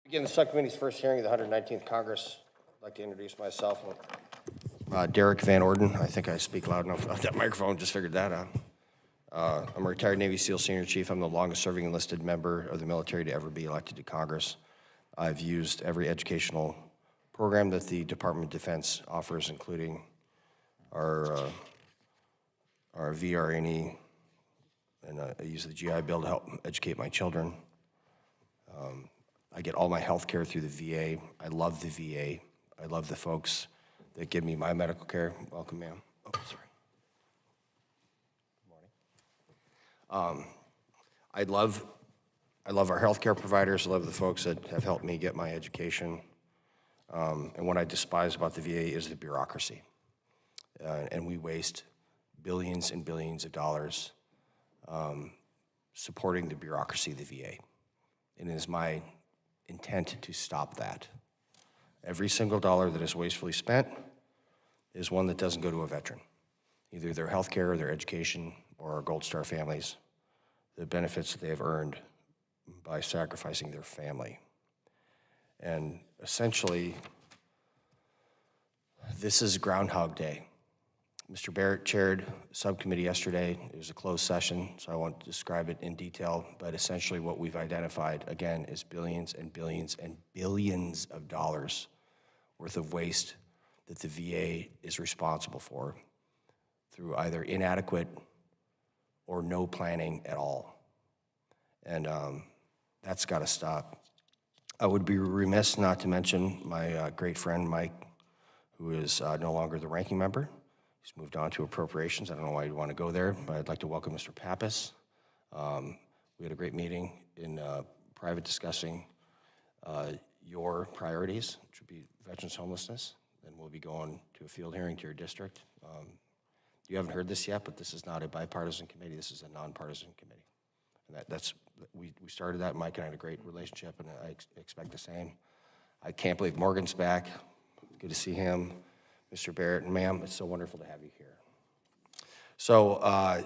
Begin the subcommittee's first hearing of the 119th Congress. I'd like to introduce myself. Derek Van Orden. I think I speak loud enough about that microphone, just figured that out. I'm a retired Navy SEAL Senior Chief. I'm the longest serving enlisted member of the military to ever be elected to Congress. I've used every educational program that the Department of Defense offers, including our VRNE, and I use the GI Bill to help educate my children. I get all my health care through the VA. I love the VA. I love the folks that give me my medical care. Welcome, ma'am. Oh, sorry. Good morning. I love our health care providers. I love the folks that have helped me get my education. And what I despise about the VA is the bureaucracy. And we waste billions and billions of dollars supporting the bureaucracy of the VA. And it is my intent to stop that. Every single dollar that is wastefully spent is one that doesn't go to a veteran, either their health care or their education or our Gold Star families, the benefits that they have earned by sacrificing their family. And essentially, this is Groundhog Day. Mr. Barrett chaired the subcommittee yesterday. It was a closed session, so I won't describe it in detail, but essentially what we've identified, again, is billions and billions and billions of dollars worth of waste that the VA is responsible for through either inadequate or no planning at all. And that's got to stop. I would be remiss not to mention my great friend, Mike, who is no longer the ranking member. He's moved on to appropriations. I don't know why you'd want to go there, but I'd like to welcome Mr. Pappas. We had a great meeting in private discussing your priorities, which would be veterans homelessness, and we'll be going to a field hearing to your district. You haven't heard this yet, but this is not a bipartisan committee. This is a nonpartisan committee. And we started that. Mike and I had a great relationship, and I expect the same. I can't believe Morgan's back. Good to see him. Mr. Barrett, and ma'am, it's so wonderful to have you here. So I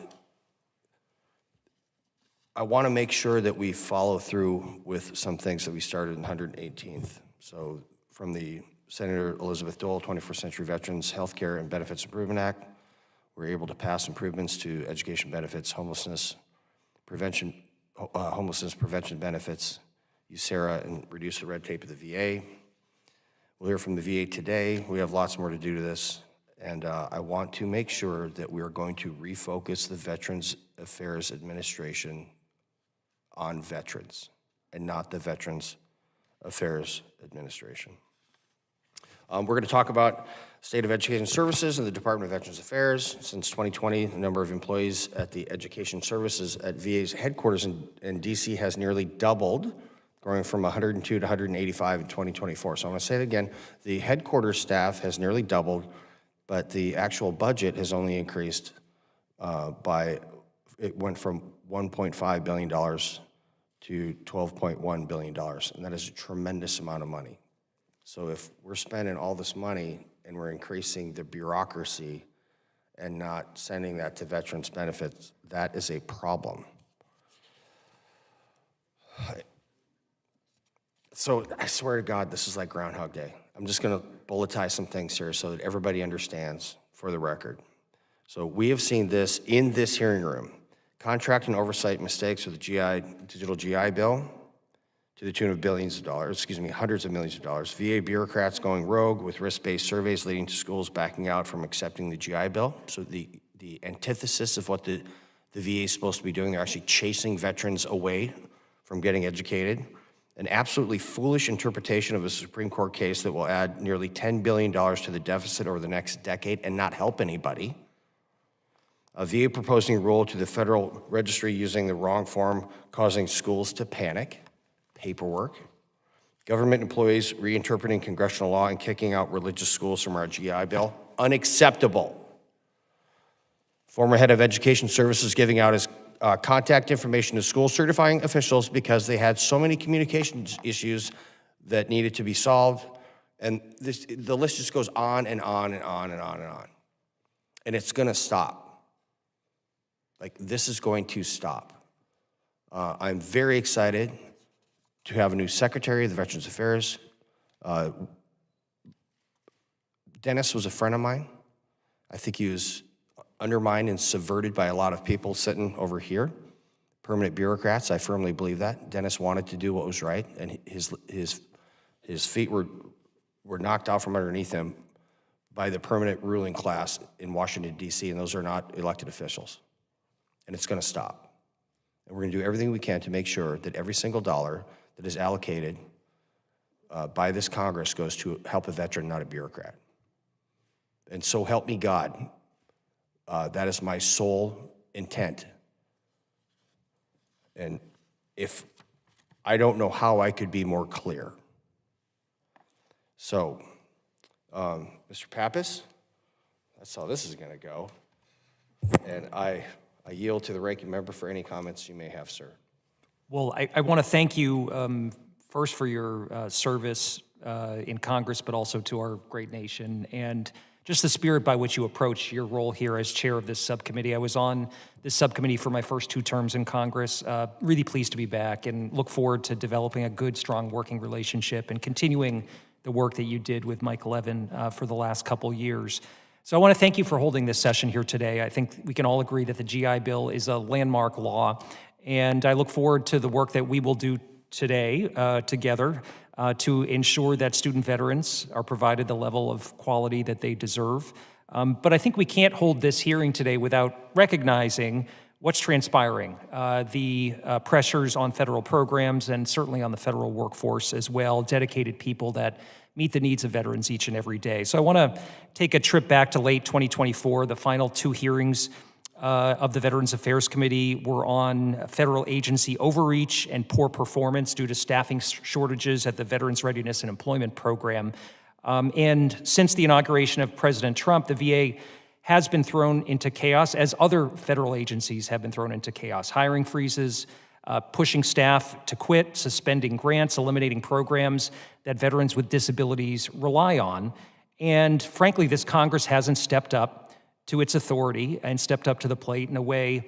want to make sure that we follow through with some things that we started in 118th. So from the Senator Elizabeth Dole 21st Century Veterans Healthcare and Benefits Improvement Act, we're able to pass improvements to education benefits, homelessness prevention benefits, USERA, and reduce the red tape of the VA. We'll hear from the VA today. We have lots more to do to this, and I want to make sure that we are going to refocus the Veterans Affairs Administration on veterans and not the Veterans Affairs Administration. We're going to talk about state of education services and the Department of Veterans Affairs. Since 2020, the number of employees at the education services at VA's headquarters in DC has nearly doubled, growing from 102 to 185 in 2024. So I'm going to say it again. The headquarters staff has nearly doubled, but the actual budget has only increased it went from $1.5 billion to $12.1 billion, and that is a tremendous amount of money. So if we're spending all this money and we're increasing the bureaucracy and not sending that to veterans benefits, that is a problem. So I swear to God, this is like Groundhog Day. I'm just going to bulletize some things here so that everybody understands for the record. So we have seen this in this hearing room. Contract and oversight mistakes with the digital GI Bill to the tune of hundreds of millions of dollars. VA bureaucrats going rogue with risk-based surveys leading to schools backing out from accepting the GI Bill. So the antithesis of what the VA is supposed to be doing, they're actually chasing veterans away from getting educated. An absolutely foolish interpretation of a Supreme Court case that will add nearly $10 billion to the deficit over the next decade and not help anybody. A VA proposing a rule to the Federal Registry using the wrong form, causing schools to panic. Paperwork. Government employees reinterpreting congressional law and kicking out religious schools from our GI Bill. Unacceptable. Former head of education services giving out his contact information to school certifying officials because they had so many communications issues that needed to be solved. And the list just goes on and on and on and on and on. And it's going to stop. Like, this is going to stop. I'm very excited to have a new secretary of the Veterans Affairs. Dennis was a friend of mine. I think he was undermined and subverted by a lot of people sitting over here, permanent bureaucrats. I firmly believe that. Dennis wanted to do what was right, and his feet were knocked out from underneath him by the permanent ruling class in Washington, D.C., and those are not elected officials. And it's going to stop. And we're going to do everything we can to make sure that every single dollar that is allocated by this Congress goes to help a veteran, not a bureaucrat. And so help me God, that is my sole intent. And if I don't know how I could be more clear. So, Mr. Pappas, that's how this is going to go. And I yield to the ranking member for any comments you may have, sir. Well, I want to thank you first for your service in Congress, but also to our great nation, and just the spirit by which you approach your role here as chair of this subcommittee. I was on this subcommittee for my first 2 terms in Congress. Really pleased to be back and look forward to developing a good, strong working relationship and continuing the work that you did with Mike Levin for the last couple years. So I want to thank you for holding this session here today. I think we can all agree that the GI Bill is a landmark law, and I look forward to the work that we will do today together to ensure that student veterans are provided the level of quality that they deserve. But I think we can't hold this hearing today without recognizing what's transpiring, the pressures on federal programs and certainly on the federal workforce as well, dedicated people that meet the needs of veterans each and every day. So I want to take a trip back to late 2024. The final 2 hearings of the Veterans Affairs Committee were on federal agency overreach and poor performance due to staffing shortages at the Veterans Readiness and Employment Program. And since the inauguration of President Trump, the VA has been thrown into chaos, as other federal agencies have been thrown into chaos. Hiring freezes, pushing staff to quit, suspending grants, eliminating programs that veterans with disabilities rely on. And frankly, this Congress hasn't stepped up to its authority and stepped up to the plate in a way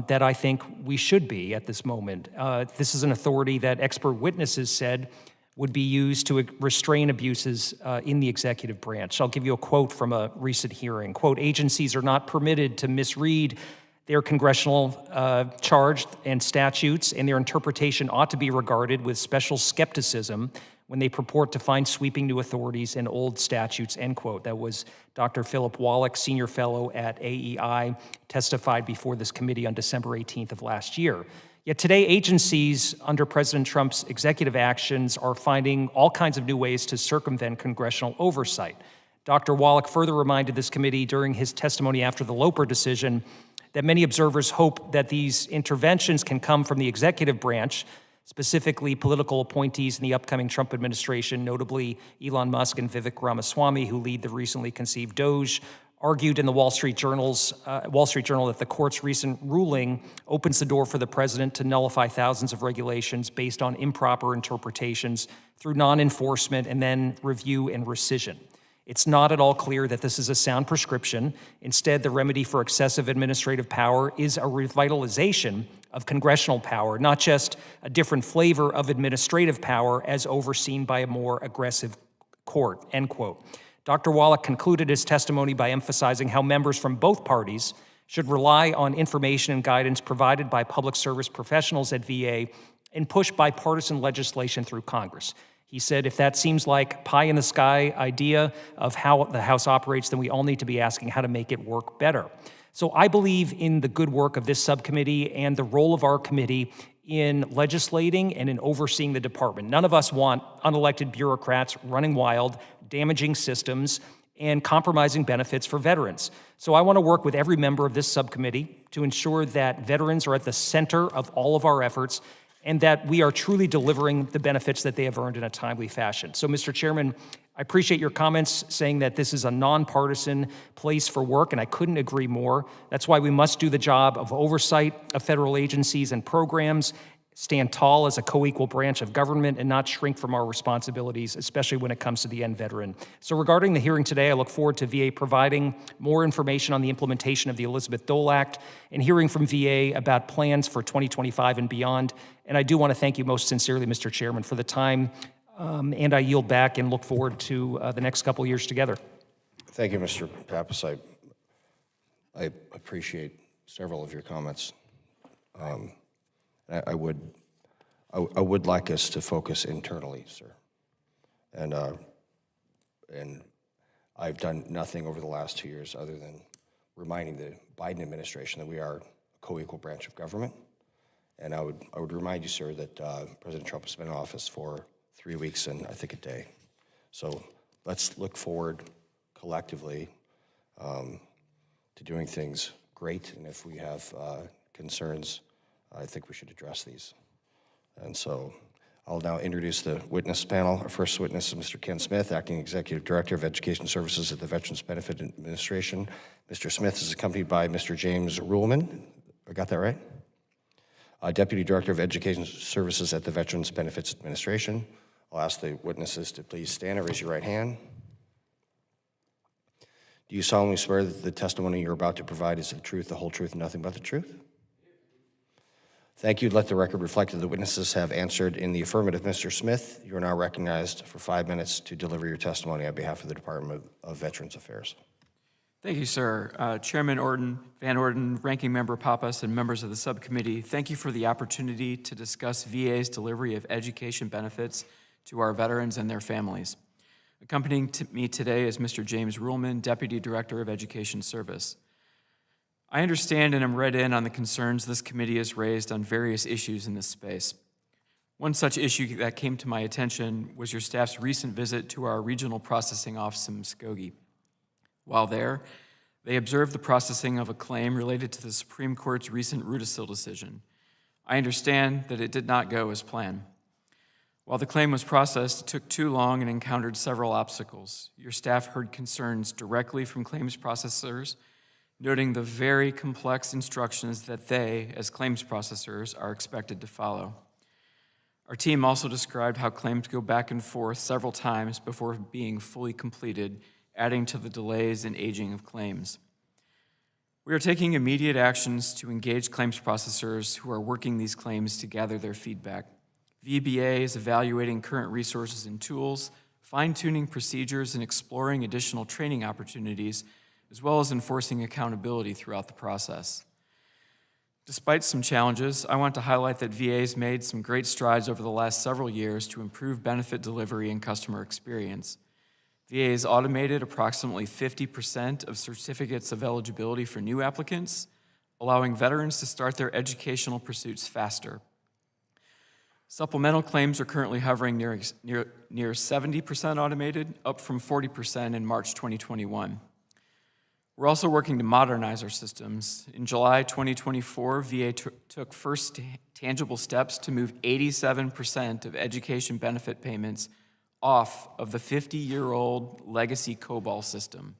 that I think we should be at this moment. This is an authority that expert witnesses said would be used to restrain abuses in the executive branch. I'll give you a quote from a recent hearing. Quote, "Agencies are not permitted to misread their congressional charge and statutes, and their interpretation ought to be regarded with special skepticism when they purport to find sweeping new authorities in old statutes," end quote. That was Dr. Philip Wallach, senior fellow at AEI, testified before this committee on December 18th of last year. Yet today, agencies under President Trump's executive actions are finding all kinds of new ways to circumvent congressional oversight. Dr. Wallach further reminded this committee during his testimony after the Loper decision that many observers hope that these interventions can come from the executive branch, specifically political appointees in the upcoming Trump administration, notably Elon Musk and Vivek Ramaswamy, who lead the recently conceived DOGE, argued in the Wall Street Journal that the court's recent ruling opens the door for the president to nullify thousands of regulations based on improper interpretations through non-enforcement and then review and rescission. It's not at all clear that this is a sound prescription. Instead, the remedy for excessive administrative power is a revitalization of congressional power, not just a different flavor of administrative power as overseen by a more aggressive court, end quote. Dr. Wallach concluded his testimony by emphasizing how members from both parties should rely on information and guidance provided by public service professionals at VA and push bipartisan legislation through Congress. He said, if that seems like pie-in-the-sky idea of how the House operates, then we all need to be asking how to make it work better. So I believe in the good work of this subcommittee and the role of our committee in legislating and in overseeing the department. None of us want unelected bureaucrats running wild, damaging systems, and compromising benefits for veterans. So I want to work with every member of this subcommittee to ensure that veterans are at the center of all of our efforts and that we are truly delivering the benefits that they have earned in a timely fashion. So, Mr. Chairman, I appreciate your comments saying that this is a nonpartisan place for work, and I couldn't agree more. That's why we must do the job of oversight of federal agencies and programs, stand tall as a co-equal branch of government and not shrink from our responsibilities, especially when it comes to the end veteran. So regarding the hearing today, I look forward to VA providing more information on the implementation of the Elizabeth Dole Act and hearing from VA about plans for 2025 and beyond. And I do want to thank you most sincerely, Mr. Chairman, for the time, and I yield back and look forward to the next couple of years together. Thank you, Mr. Pappas. I appreciate several of your comments. I would like us to focus internally, sir. And I've done nothing over the last 2 years other than reminding the Biden administration that we are a co-equal branch of government. And I would remind you, sir, that President Trump has been in office for 3 weeks and I think a day. So let's look forward collectively to doing things great. And if we have concerns, I think we should address these. And so I'll now introduce the witness panel. Our first witness is Mr. Ken Smith, Acting Executive Director of Education Services at the Veterans Benefit Administration. Mr. Smith is accompanied by Mr. James Ruhlman. I got that right? Deputy Director of Education Services at the Veterans Benefits Administration. I'll ask the witnesses to please stand and raise your right hand. Do you solemnly swear that the testimony you're about to provide is the truth, the whole truth, and nothing but the truth? Thank you. Let the record reflect that the witnesses have answered in the affirmative. Mr. Smith, you are now recognized for 5 minutes to deliver your testimony on behalf of the Department of Veterans Affairs. Thank you, sir. Chairman Van Orden, Ranking Member Pappas, and members of the subcommittee, thank you for the opportunity to discuss VA's delivery of education benefits to our veterans and their families. Accompanying me today is Mr. James Ruhlman, Deputy Director of Education Service. I understand and am read in on the concerns this committee has raised on various issues in this space. One such issue that came to my attention was your staff's recent visit to our regional processing office in Muskogee. While there, they observed the processing of a claim related to the Supreme Court's recent Rudisill decision. I understand that it did not go as planned. While the claim was processed, it took too long and encountered several obstacles. Your staff heard concerns directly from claims processors, noting the very complex instructions that they, as claims processors, are expected to follow. Our team also described how claims go back and forth several times before being fully completed, adding to the delays and aging of claims. We are taking immediate actions to engage claims processors who are working these claims to gather their feedback. VBA is evaluating current resources and tools, fine-tuning procedures, and exploring additional training opportunities, as well as enforcing accountability throughout the process. Despite some challenges, I want to highlight that VA has made some great strides over the last several years to improve benefit delivery and customer experience. VA has automated approximately 50% of certificates of eligibility for new applicants, allowing veterans to start their educational pursuits faster. Supplemental claims are currently hovering near 70% automated, up from 40% in March 2021. We're also working to modernize our systems. In July 2024, VA took first tangible steps to move 87% of education benefit payments off of the 50-year-old legacy COBOL system.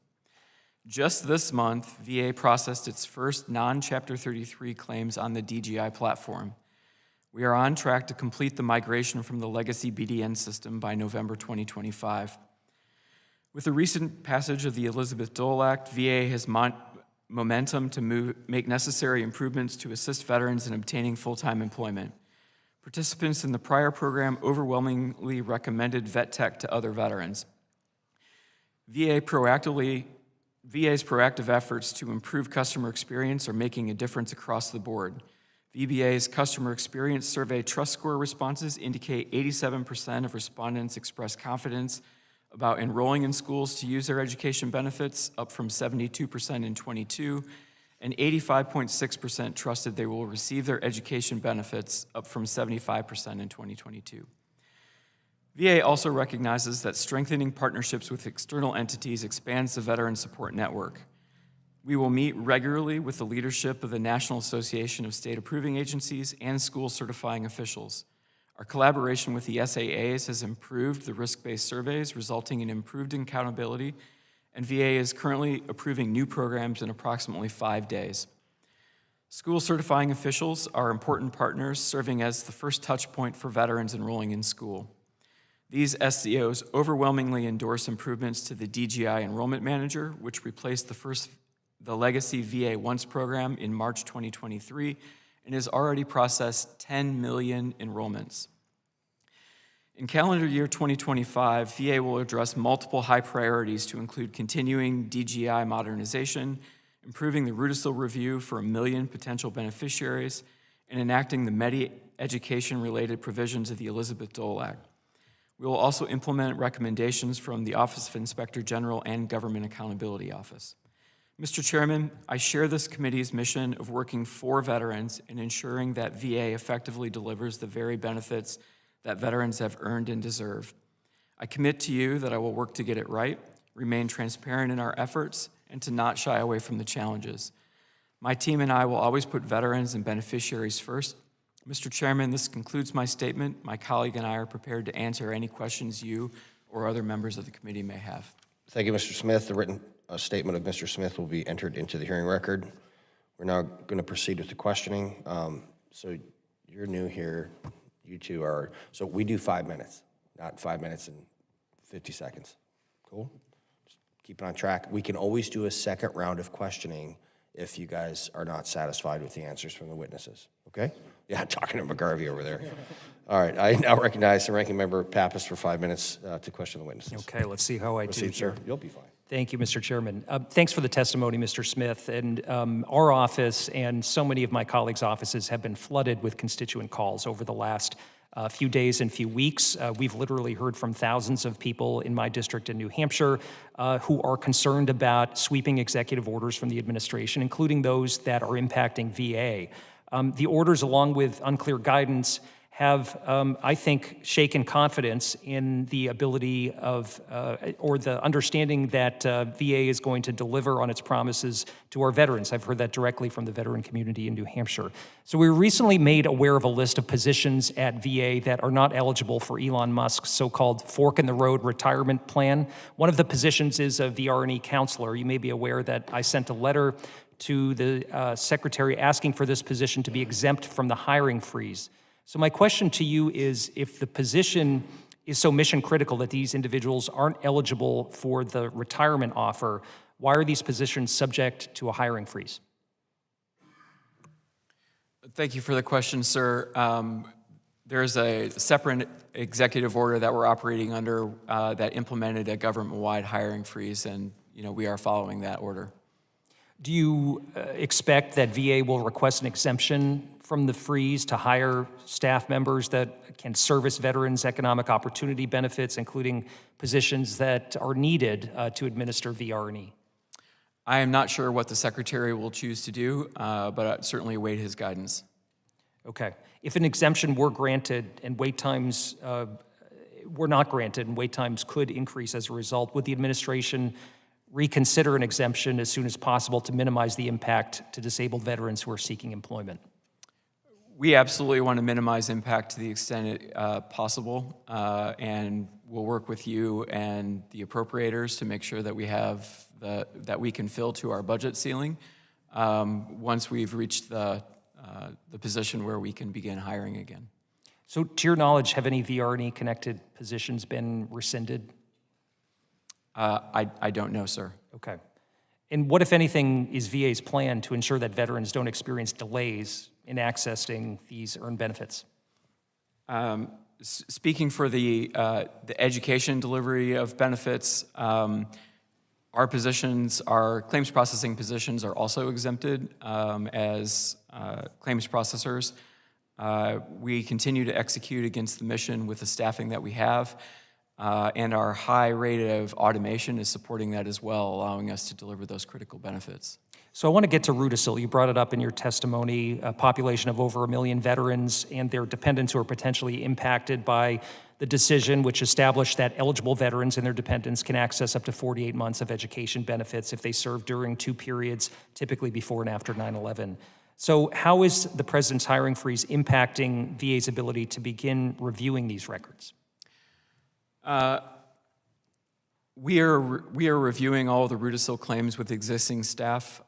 Just this month, VA processed its first non-Chapter 33 claims on the DGI platform. We are on track to complete the migration from the legacy BDN system by November 2025. With the recent passage of the Elizabeth Dole Act, VA has momentum to make necessary improvements to assist veterans in obtaining full-time employment. Participants in the prior program overwhelmingly recommended vet tech to other veterans. VA's proactive efforts to improve customer experience are making a difference across the board. VBA's customer experience survey trust score responses indicate 87% of respondents express confidence about enrolling in schools to use their education benefits, up from 72% in 22, and 85.6% trusted they will receive their education benefits, up from 75% in 2022. VA also recognizes that strengthening partnerships with external entities expands the Veteran Support Network. We will meet regularly with the leadership of the National Association of State Approving Agencies and school certifying officials. Our collaboration with the SAAs has improved the risk-based surveys, resulting in improved accountability, and VA is currently approving new programs in approximately 5 days. School certifying officials are important partners serving as the first touch point for veterans enrolling in school. These SCOs overwhelmingly endorse improvements to the DGI Enrollment Manager, which replaced the legacy VA Once program in March 2023 and has already processed 10 million enrollments. In calendar year 2025, VA will address multiple high priorities to include continuing DGI modernization, improving the Rudisill review for 1 million potential beneficiaries, and enacting the Medi-education-related provisions of the Elizabeth Dole Act. We will also implement recommendations from the Office of Inspector General and Government Accountability Office. Mr. Chairman, I share this committee's mission of working for veterans and ensuring that VA effectively delivers the very benefits that veterans have earned and deserve. I commit to you that I will work to get it right, remain transparent in our efforts, and to not shy away from the challenges. My team and I will always put veterans and beneficiaries first. Mr. Chairman, this concludes my statement. My colleague and I are prepared to answer any questions you or other members of the committee may have. Thank you, Mr. Smith. The written statement of Mr. Smith will be entered into the hearing record. We're now going to proceed with the questioning. So you're new here. You two are, so we do 5 minutes, not 5 minutes and 50 seconds. Cool? Just keep it on track. We can always do a second round of questioning if you guys are not satisfied with the answers from the witnesses. Okay? Yeah, talking to McGarvey over there. All right, I now recognize the ranking member Pappas for 5 minutes to question the witnesses. Okay, let's see how I do Proceed, here. sir. You'll be fine. Thank you, Mr. Chairman. Thanks for the testimony, Mr. Smith. And our office and so many of my colleagues' offices have been flooded with constituent calls over the last few days and few weeks. We've literally heard from thousands of people in my district in New Hampshire who are concerned about sweeping executive orders from the administration, including those that are impacting VA. The orders, along with unclear guidance, have, I think, shaken confidence in the ability of, or the understanding that VA is going to deliver on its promises to our veterans. I've heard that directly from the veteran community in New Hampshire. So we were recently made aware of a list of positions at VA that are not eligible for Elon Musk's so-called fork-in-the-road retirement plan. One of the positions is a VRE counselor. You may be aware that I sent a letter to the secretary asking for this position to be exempt from the hiring freeze. So my question to you is, if the position is so mission critical that these individuals aren't eligible for the retirement offer, why are these positions subject to a hiring freeze? Thank you for the question, sir. There's a separate executive order that we're operating under that implemented a government-wide hiring freeze, and we are following that order. Do you expect that VA will request an exemption from the freeze to hire staff members that can service veterans' economic opportunity benefits, including positions that are needed to administer VRE? I am not sure what the secretary will choose to do, but I certainly await his guidance. Okay. If an exemption were granted and wait times were not granted and wait times could increase as a result, would the administration reconsider an exemption as soon as possible to minimize the impact to disabled veterans who are seeking employment? We absolutely want to minimize impact to the extent possible, and we'll work with you and the appropriators to make sure that we have that we can fill to our budget ceiling once we've reached the position where we can begin hiring again. So, to your knowledge, have any VRE connected positions been rescinded? I don't know, sir. Okay. And what, if anything, is VA's plan to ensure that veterans don't experience delays in accessing these earned benefits? Speaking for the education delivery of benefits, our positions, our claims processing positions are also exempted as claims processors. We continue to execute against the mission with the staffing that we have. And our high rate of automation is supporting that as well, allowing us to deliver those critical benefits. So I want to get to Rudisill. You brought it up in your testimony, a population of over 1 million veterans and their dependents who are potentially impacted by the decision which established that eligible veterans and their dependents can access up to 48 months of education benefits if they serve during 2 periods, typically before and after 9/11. So how is the president's hiring freeze impacting VA's ability to begin reviewing these records? We are reviewing all of the Rudisill claims with existing staff,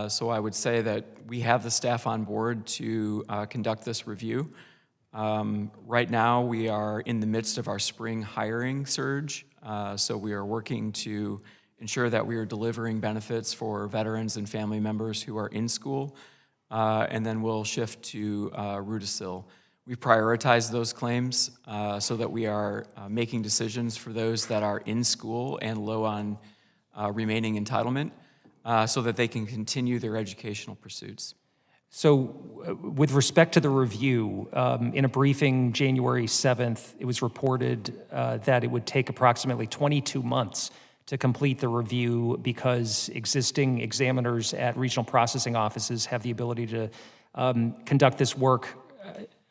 so I would say that we have the staff on board to conduct this review. Right now, we are in the midst of our spring hiring surge, so we are working to ensure that we are delivering benefits for veterans and family members who are in school, and then we'll shift to Rudisill. We prioritize those claims so that we are making decisions for those that are in school and low on remaining entitlement so that they can continue their educational pursuits. So with respect to the review, in a briefing January 7th, it was reported that it would take approximately 22 months to complete the review because existing examiners at regional processing offices have the ability to conduct this work,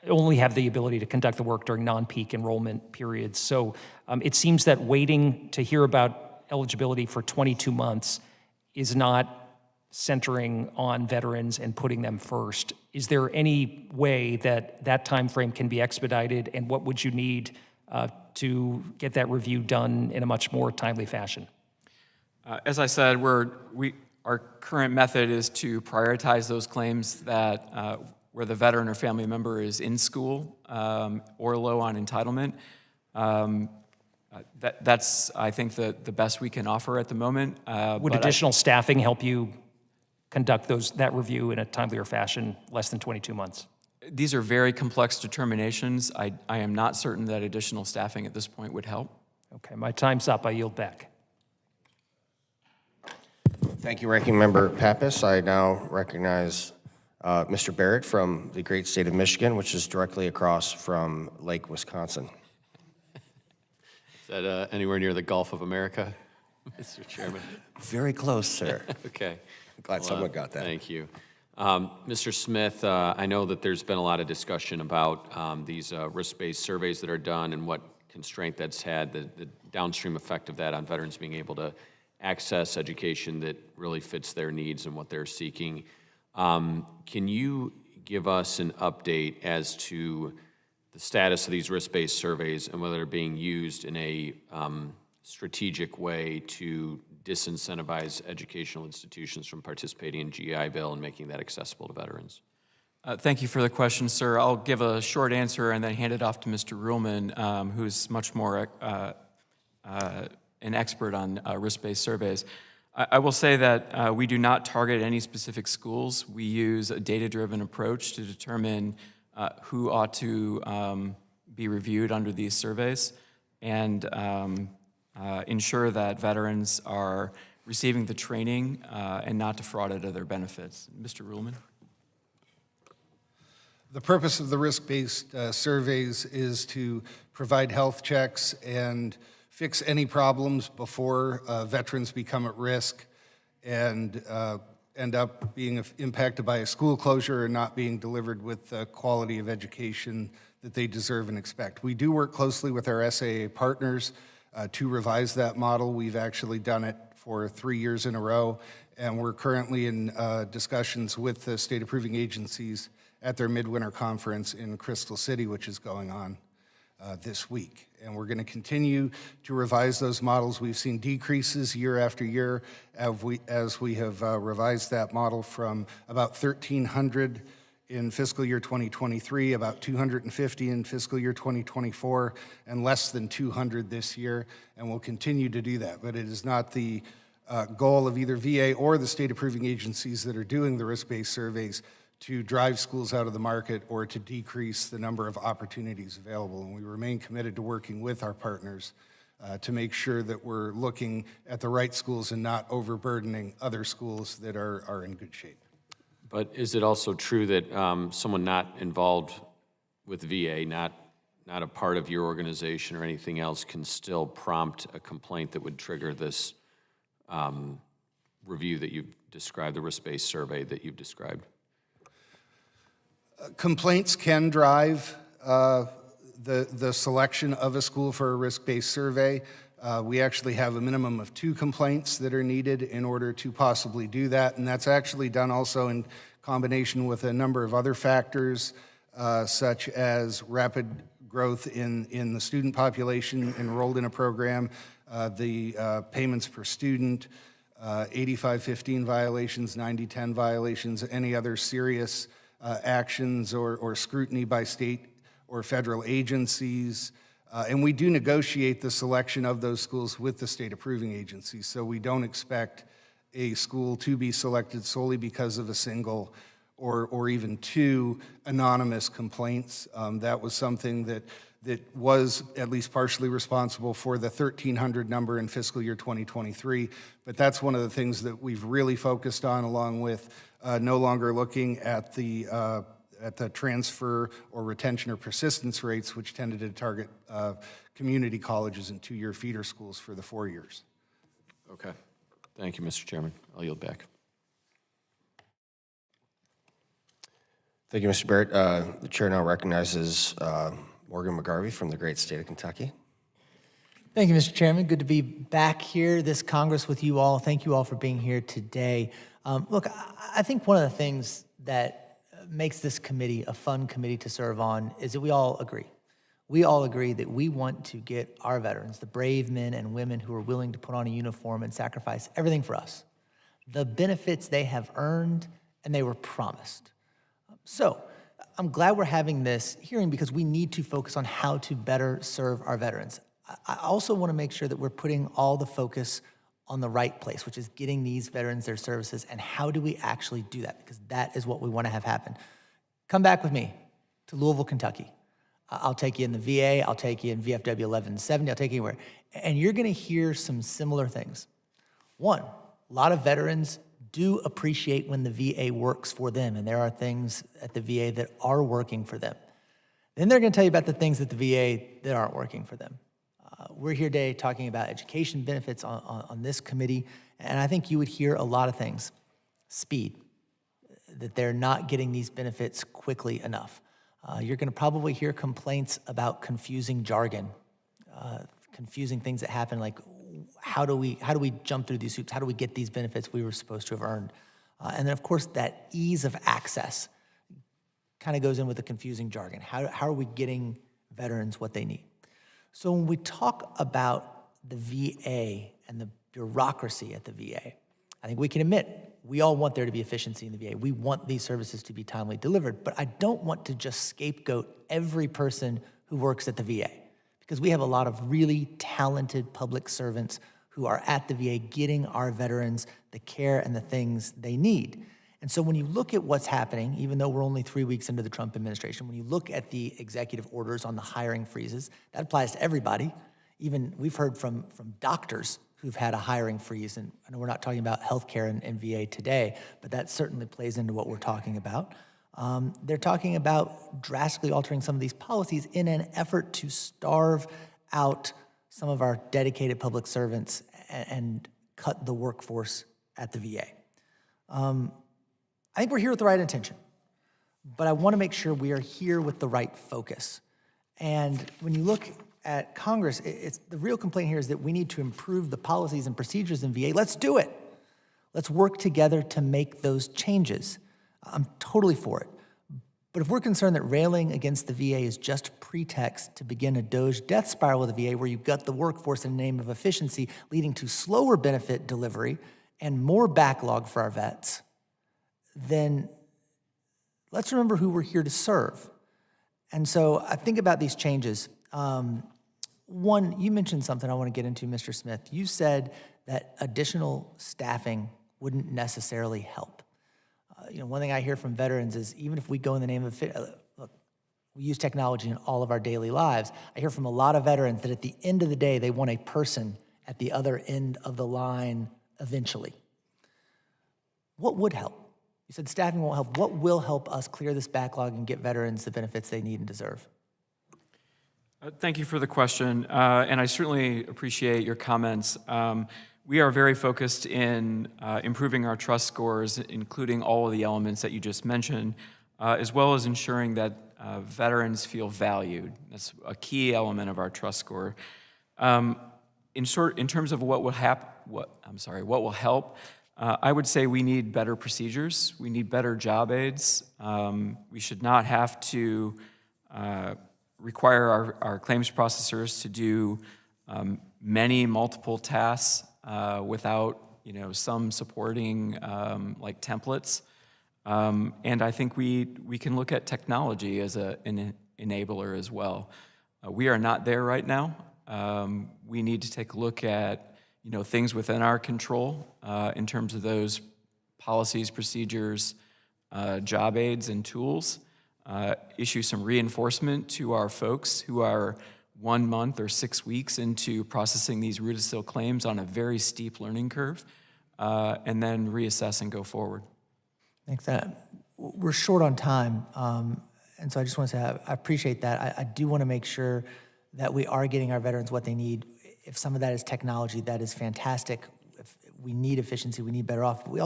only have the ability to conduct the work during non-peak enrollment periods. So it seems that waiting to hear about eligibility for 22 months is not centering on veterans and putting them first. Is there any way that that time frame can be expedited, and what would you need to get that review done in a much more timely fashion? As I said, our current method is to prioritize those claims that where the veteran or family member is in school or low on entitlement. That's, I think, the best we can offer at the moment. Would additional staffing help you conduct that review in a timelier fashion, less than 22 months? These are very complex determinations. I am not certain that additional staffing at this point would help. Okay, my time's up. I yield back. Thank you, Ranking Member Pappas. I now recognize Mr. Barrett from the great state of Michigan, which is directly across from Lake Wisconsin. Is that anywhere near the Gulf of America, Mr. Chairman? Very close, sir. Okay. I'm glad someone got that. Thank you. Mr. Smith, I know that there's been a lot of discussion about these risk-based surveys that are done and what constraint that's had, the downstream effect of that on veterans being able to access education that really fits their needs and what they're seeking. Can you give us an update as to the status of these risk-based surveys and whether they're being used in a strategic way to disincentivize educational institutions from participating in GI Bill and making that accessible to veterans? Thank you for the question, sir. I'll give a short answer and then hand it off to Mr. Ruhlman, who's much more an expert on risk-based surveys. I will say that we do not target any specific schools. We use a data-driven approach to determine who ought to be reviewed under these surveys and ensure that veterans are receiving the training and not defrauded of their benefits. Mr. Ruhlman? The purpose of the risk-based surveys is to provide health checks and fix any problems before veterans become at risk and end up being impacted by a school closure or not being delivered with the quality of education that they deserve and expect. We do work closely with our SAA partners to revise that model. We've actually done it for 3 years in a row, and we're currently in discussions with the state approving agencies at their midwinter conference in Crystal City, which is going on this week. And we're going to continue to revise those models. We've seen decreases year after year as we have revised that model from about 1,300 in fiscal year 2023, about 250 in fiscal year 2024, and less than 200 this year, and we'll continue to do that. But it is not the goal of either VA or the state approving agencies that are doing the risk-based surveys to drive schools out of the market or to decrease the number of opportunities available. And we remain committed to working with our partners to make sure that we're looking at the right schools and not overburdening other schools that are in good shape. But is it also true that someone not involved with VA, not a part of your organization or anything else, can still prompt a complaint that would trigger this review that you've described, the risk-based survey that you've described? Complaints can drive the selection of a school for a risk-based survey. We actually have a minimum of 2 complaints that are needed in order to possibly do that, and that's actually done also in combination with a number of other factors, such as rapid growth in the student population enrolled in a program, the payments per student, 8515 violations, 9010 violations, any other serious actions or scrutiny by state or federal agencies. And we do negotiate the selection of those schools with the state approving agencies. So we don't expect a school to be selected solely because of a single or even two anonymous complaints. That was something that was at least partially responsible for the 1,300 number in fiscal year 2023. But that's one of the things that we've really focused on, along with no longer looking at the transfer or retention or persistence rates, which tended to target community colleges and two-year feeder schools for the 4 years. Okay. Thank you, Mr. Chairman. I'll yield back. Thank you, Mr. Barrett. The chair now recognizes Morgan McGarvey from the great state of Kentucky. Thank you, Mr. Chairman. Good to be back here this Congress with you all. Thank you all for being here today. Look, I think one of the things that makes this committee a fun committee to serve on is that we all agree. We all agree that we want to get our veterans, the brave men and women who are willing to put on a uniform and sacrifice everything for us, the benefits they have earned and they were promised. So I'm glad we're having this hearing because we need to focus on how to better serve our veterans. I also want to make sure that we're putting all the focus on the right place, which is getting these veterans their services, and how do we actually do that? Because that is what we want to have happen. Come back with me to Louisville, Kentucky. I'll take you in the VA, I'll take you in VFW 1170, I'll take you anywhere. And you're going to hear some similar things. One, a lot of veterans do appreciate when the VA works for them, and there are things at the VA that are working for them. Then they're going to tell you about the things at the VA that aren't working for them. We're here today talking about education benefits on this committee, and I think you would hear a lot of things. Speed, that they're not getting these benefits quickly enough. You're going to probably hear complaints about confusing jargon, confusing things that happen, like how do we jump through these hoops? How do we get these benefits we were supposed to have earned? And then, of course, that ease of access kind of goes in with the confusing jargon. How are we getting veterans what they need? So when we talk about the VA and the bureaucracy at the VA, I think we can admit we all want there to be efficiency in the VA. We want these services to be timely delivered, but I don't want to just scapegoat every person who works at the VA, because we have a lot of really talented public servants who are at the VA getting our veterans the care and the things they need. And so when you look at what's happening, even though we're only 3 weeks into the Trump administration, when you look at the executive orders on the hiring freezes, that applies to everybody. Even we've heard from doctors who've had a hiring freeze, and I know we're not talking about healthcare and VA today, but that certainly plays into what we're talking about. They're talking about drastically altering some of these policies in an effort to starve out some of our dedicated public servants and cut the workforce at the VA. I think we're here with the right intention, but I want to make sure we are here with the right focus. And when you look at Congress, it's the real complaint here is that we need to improve the policies and procedures in VA. Let's do it. Let's work together to make those changes. I'm totally for it. But if we're concerned that railing against the VA is just pretext to begin a Doge death spiral with the VA, where you gut the workforce in the name of efficiency, leading to slower benefit delivery and more backlog for our vets, then let's remember who we're here to serve. And so I think about these changes. One, you mentioned something I want to get into, Mr. Smith. You said that additional staffing wouldn't necessarily help. One thing I hear from veterans is even if we go in the name of, look, we use technology in all of our daily lives. I hear from a lot of veterans that at the end of the day, they want a person at the other end of the line eventually. What would help? You said staffing won't help. What will help us clear this backlog and get veterans the benefits they need and deserve? Thank you for the question, and I certainly appreciate your comments. We are very focused in improving our trust scores, including all of the elements that you just mentioned, as well as ensuring that veterans feel valued. That's a key element of our trust score. In terms of what will help, I would say we need better procedures. We need better job aids. We should not have to require our claims processors to do many multiple tasks without some supporting like templates. And I think we can look at technology as an enabler as well. We are not there right now. We need to take a look at things within our control in terms of those policies, procedures, job aids, and tools. Issue some reinforcement to our folks who are 1 month or 6 weeks into processing these root-of-seal claims on a very steep learning curve, and then reassess and go forward. Thanks. We're short on time, and so I just want to say I appreciate that. I do want to make sure that we are getting our veterans what they need. If some of that is technology, that is fantastic. If we need efficiency, we need better off. But we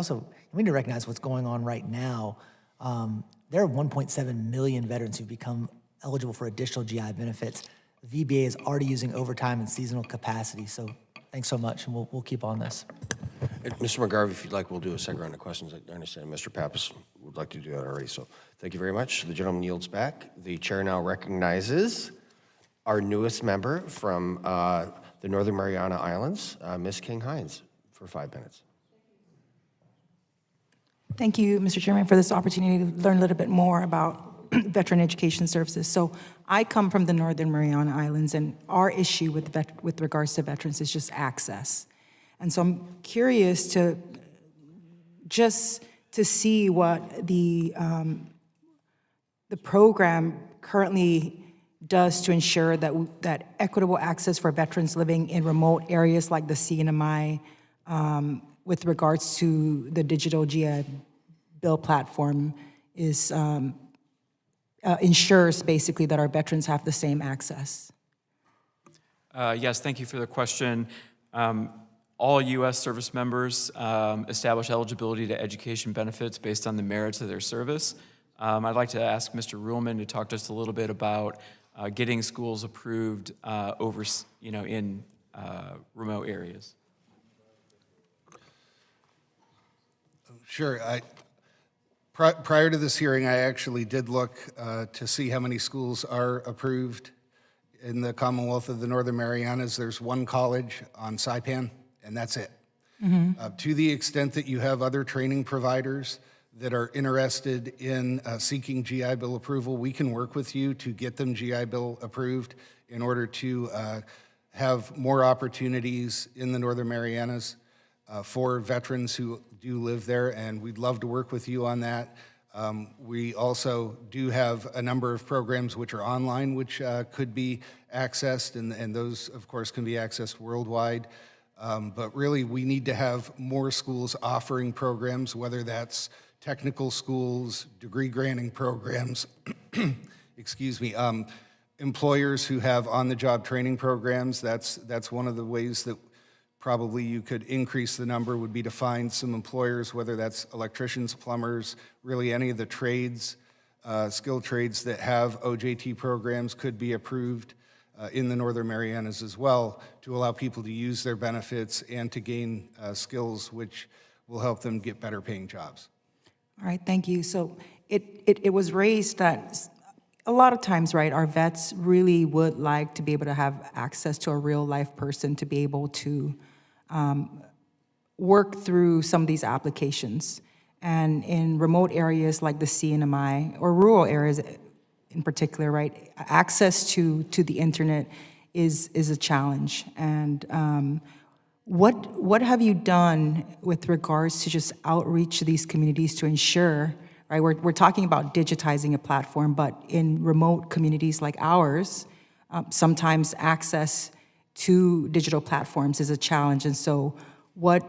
need to recognize what's going on right now. There are 1.7 million veterans who've become eligible for additional GI benefits. The VBA is already using overtime and seasonal capacity. So thanks so much, and we'll keep on this. Mr. McGarvey, if you'd like, we'll do a second round of questions. I understand Mr. Pappas would like to do that already. So thank you very much. The gentleman yields back. The chair now recognizes our newest member from the Northern Mariana Islands, Ms. King-Hines, for 5 minutes. Thank you, Mr. Chairman, for this opportunity to learn a little bit more about veteran education services. So I come from the Northern Mariana Islands, and our issue with regards to veterans is just access. And so I'm curious to see what the program currently does to ensure that equitable access for veterans living in remote areas like the CNMI with regards to the digital GI Bill platform is ensures basically that our veterans have the same access. Yes, thank you for the question. All U.S. service members establish eligibility to education benefits based on the merits of their service. I'd like to ask Mr. Ruhlman to talk just a little bit about getting schools approved in remote areas. Sure. Prior to this hearing, I actually did look to see how many schools are approved in the Commonwealth of the Northern Marianas. There's one college on Saipan, and that's it. To the extent that you have other training providers that are interested in seeking GI Bill approval, we can work with you to get them GI Bill approved in order to have more opportunities in the Northern Marianas for veterans who do live there, and we'd love to work with you on that. We also do have a number of programs which are online, which could be accessed, and those, of course, can be accessed worldwide. But really, we need to have more schools offering programs, whether that's technical schools, degree-granting programs, excuse me, employers who have on-the-job training programs. That's one of the ways that probably you could increase the number, would be to find some employers, whether that's electricians, plumbers, really any of the trades, skilled trades that have OJT programs could be approved in the Northern Marianas as well, to allow people to use their benefits and to gain skills which will help them get better paying jobs. All right, thank you. So it was raised that a lot of times, right, our vets really would like to be able to have access to a real life person to be able to work through some of these applications. And in remote areas like the CNMI, or rural areas in particular, right, access to the internet is a challenge. And what have you done with regards to just outreach to these communities to ensure, right, we're talking about digitizing a platform, but in remote communities like ours, sometimes access to digital platforms is a challenge. And so what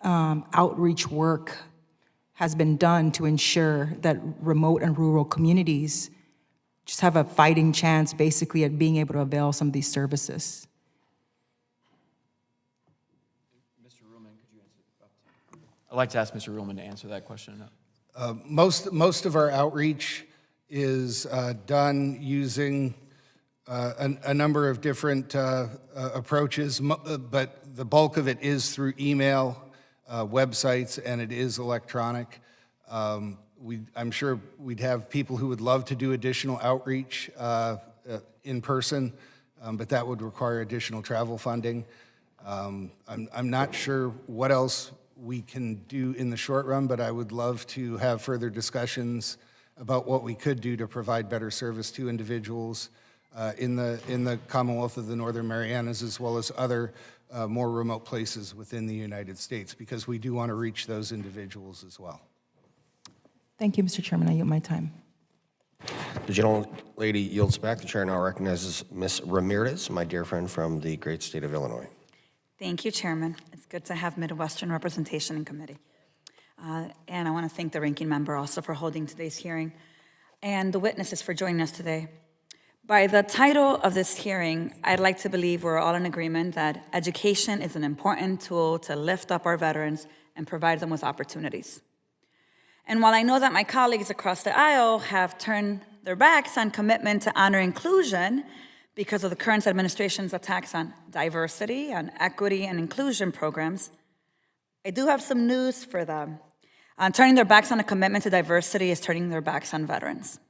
outreach work has been done to ensure that remote and rural communities just have a fighting chance basically at being able to avail some of these services? Mr. Ruhlman, could you answer? I'd like to ask Mr. Ruhlman to answer that question. Most of our outreach is done using a number of different approaches, but the bulk of it is through email, websites, and it is electronic. I'm sure we'd have people who would love to do additional outreach in person, but that would require additional travel funding. I'm not sure what else we can do in the short run, but I would love to have further discussions about what we could do to provide better service to individuals in the Commonwealth of the Northern Marianas, as well as other more remote places within the United States, because we do want to reach those individuals as well. Thank you, Mr. Chairman. I yield my time. The gentlelady yields back. The chair now recognizes Ms. Ramirez, my dear friend from the great state of Illinois. Thank you, Chairman. It's good to have Midwestern representation in committee. And I want to thank the ranking member also for holding today's hearing and the witnesses for joining us today. By the title of this hearing, I'd like to believe we're all in agreement that education is an important tool to lift up our veterans and provide them with opportunities. And while I know that my colleagues across the aisle have turned their backs on commitment to honor inclusion because of the current administration's attacks on diversity, on equity and inclusion programs, I do have some news for them. Turning their backs on a commitment to diversity is turning their backs on veterans.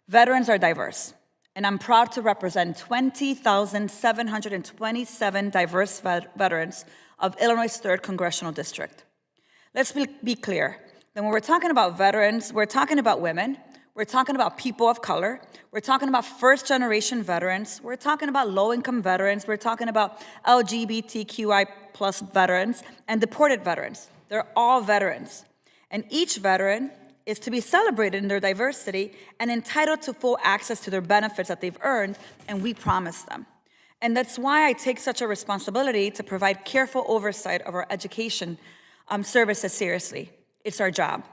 Veterans are diverse, and I'm proud to represent 20,727 diverse veterans of Illinois' 3rd Congressional District. Let's be clear. Then when we're talking about veterans, we're talking about women, we're talking about people of color, we're talking about first-generation veterans, we're talking about low-income veterans, we're talking about LGBTQI+ veterans, and deported veterans. They're all veterans. And each veteran is to be celebrated in their diversity and entitled to full access to their benefits that they've earned, and we promise them. And that's why I take such a responsibility to provide careful oversight of our education services seriously. It's our job.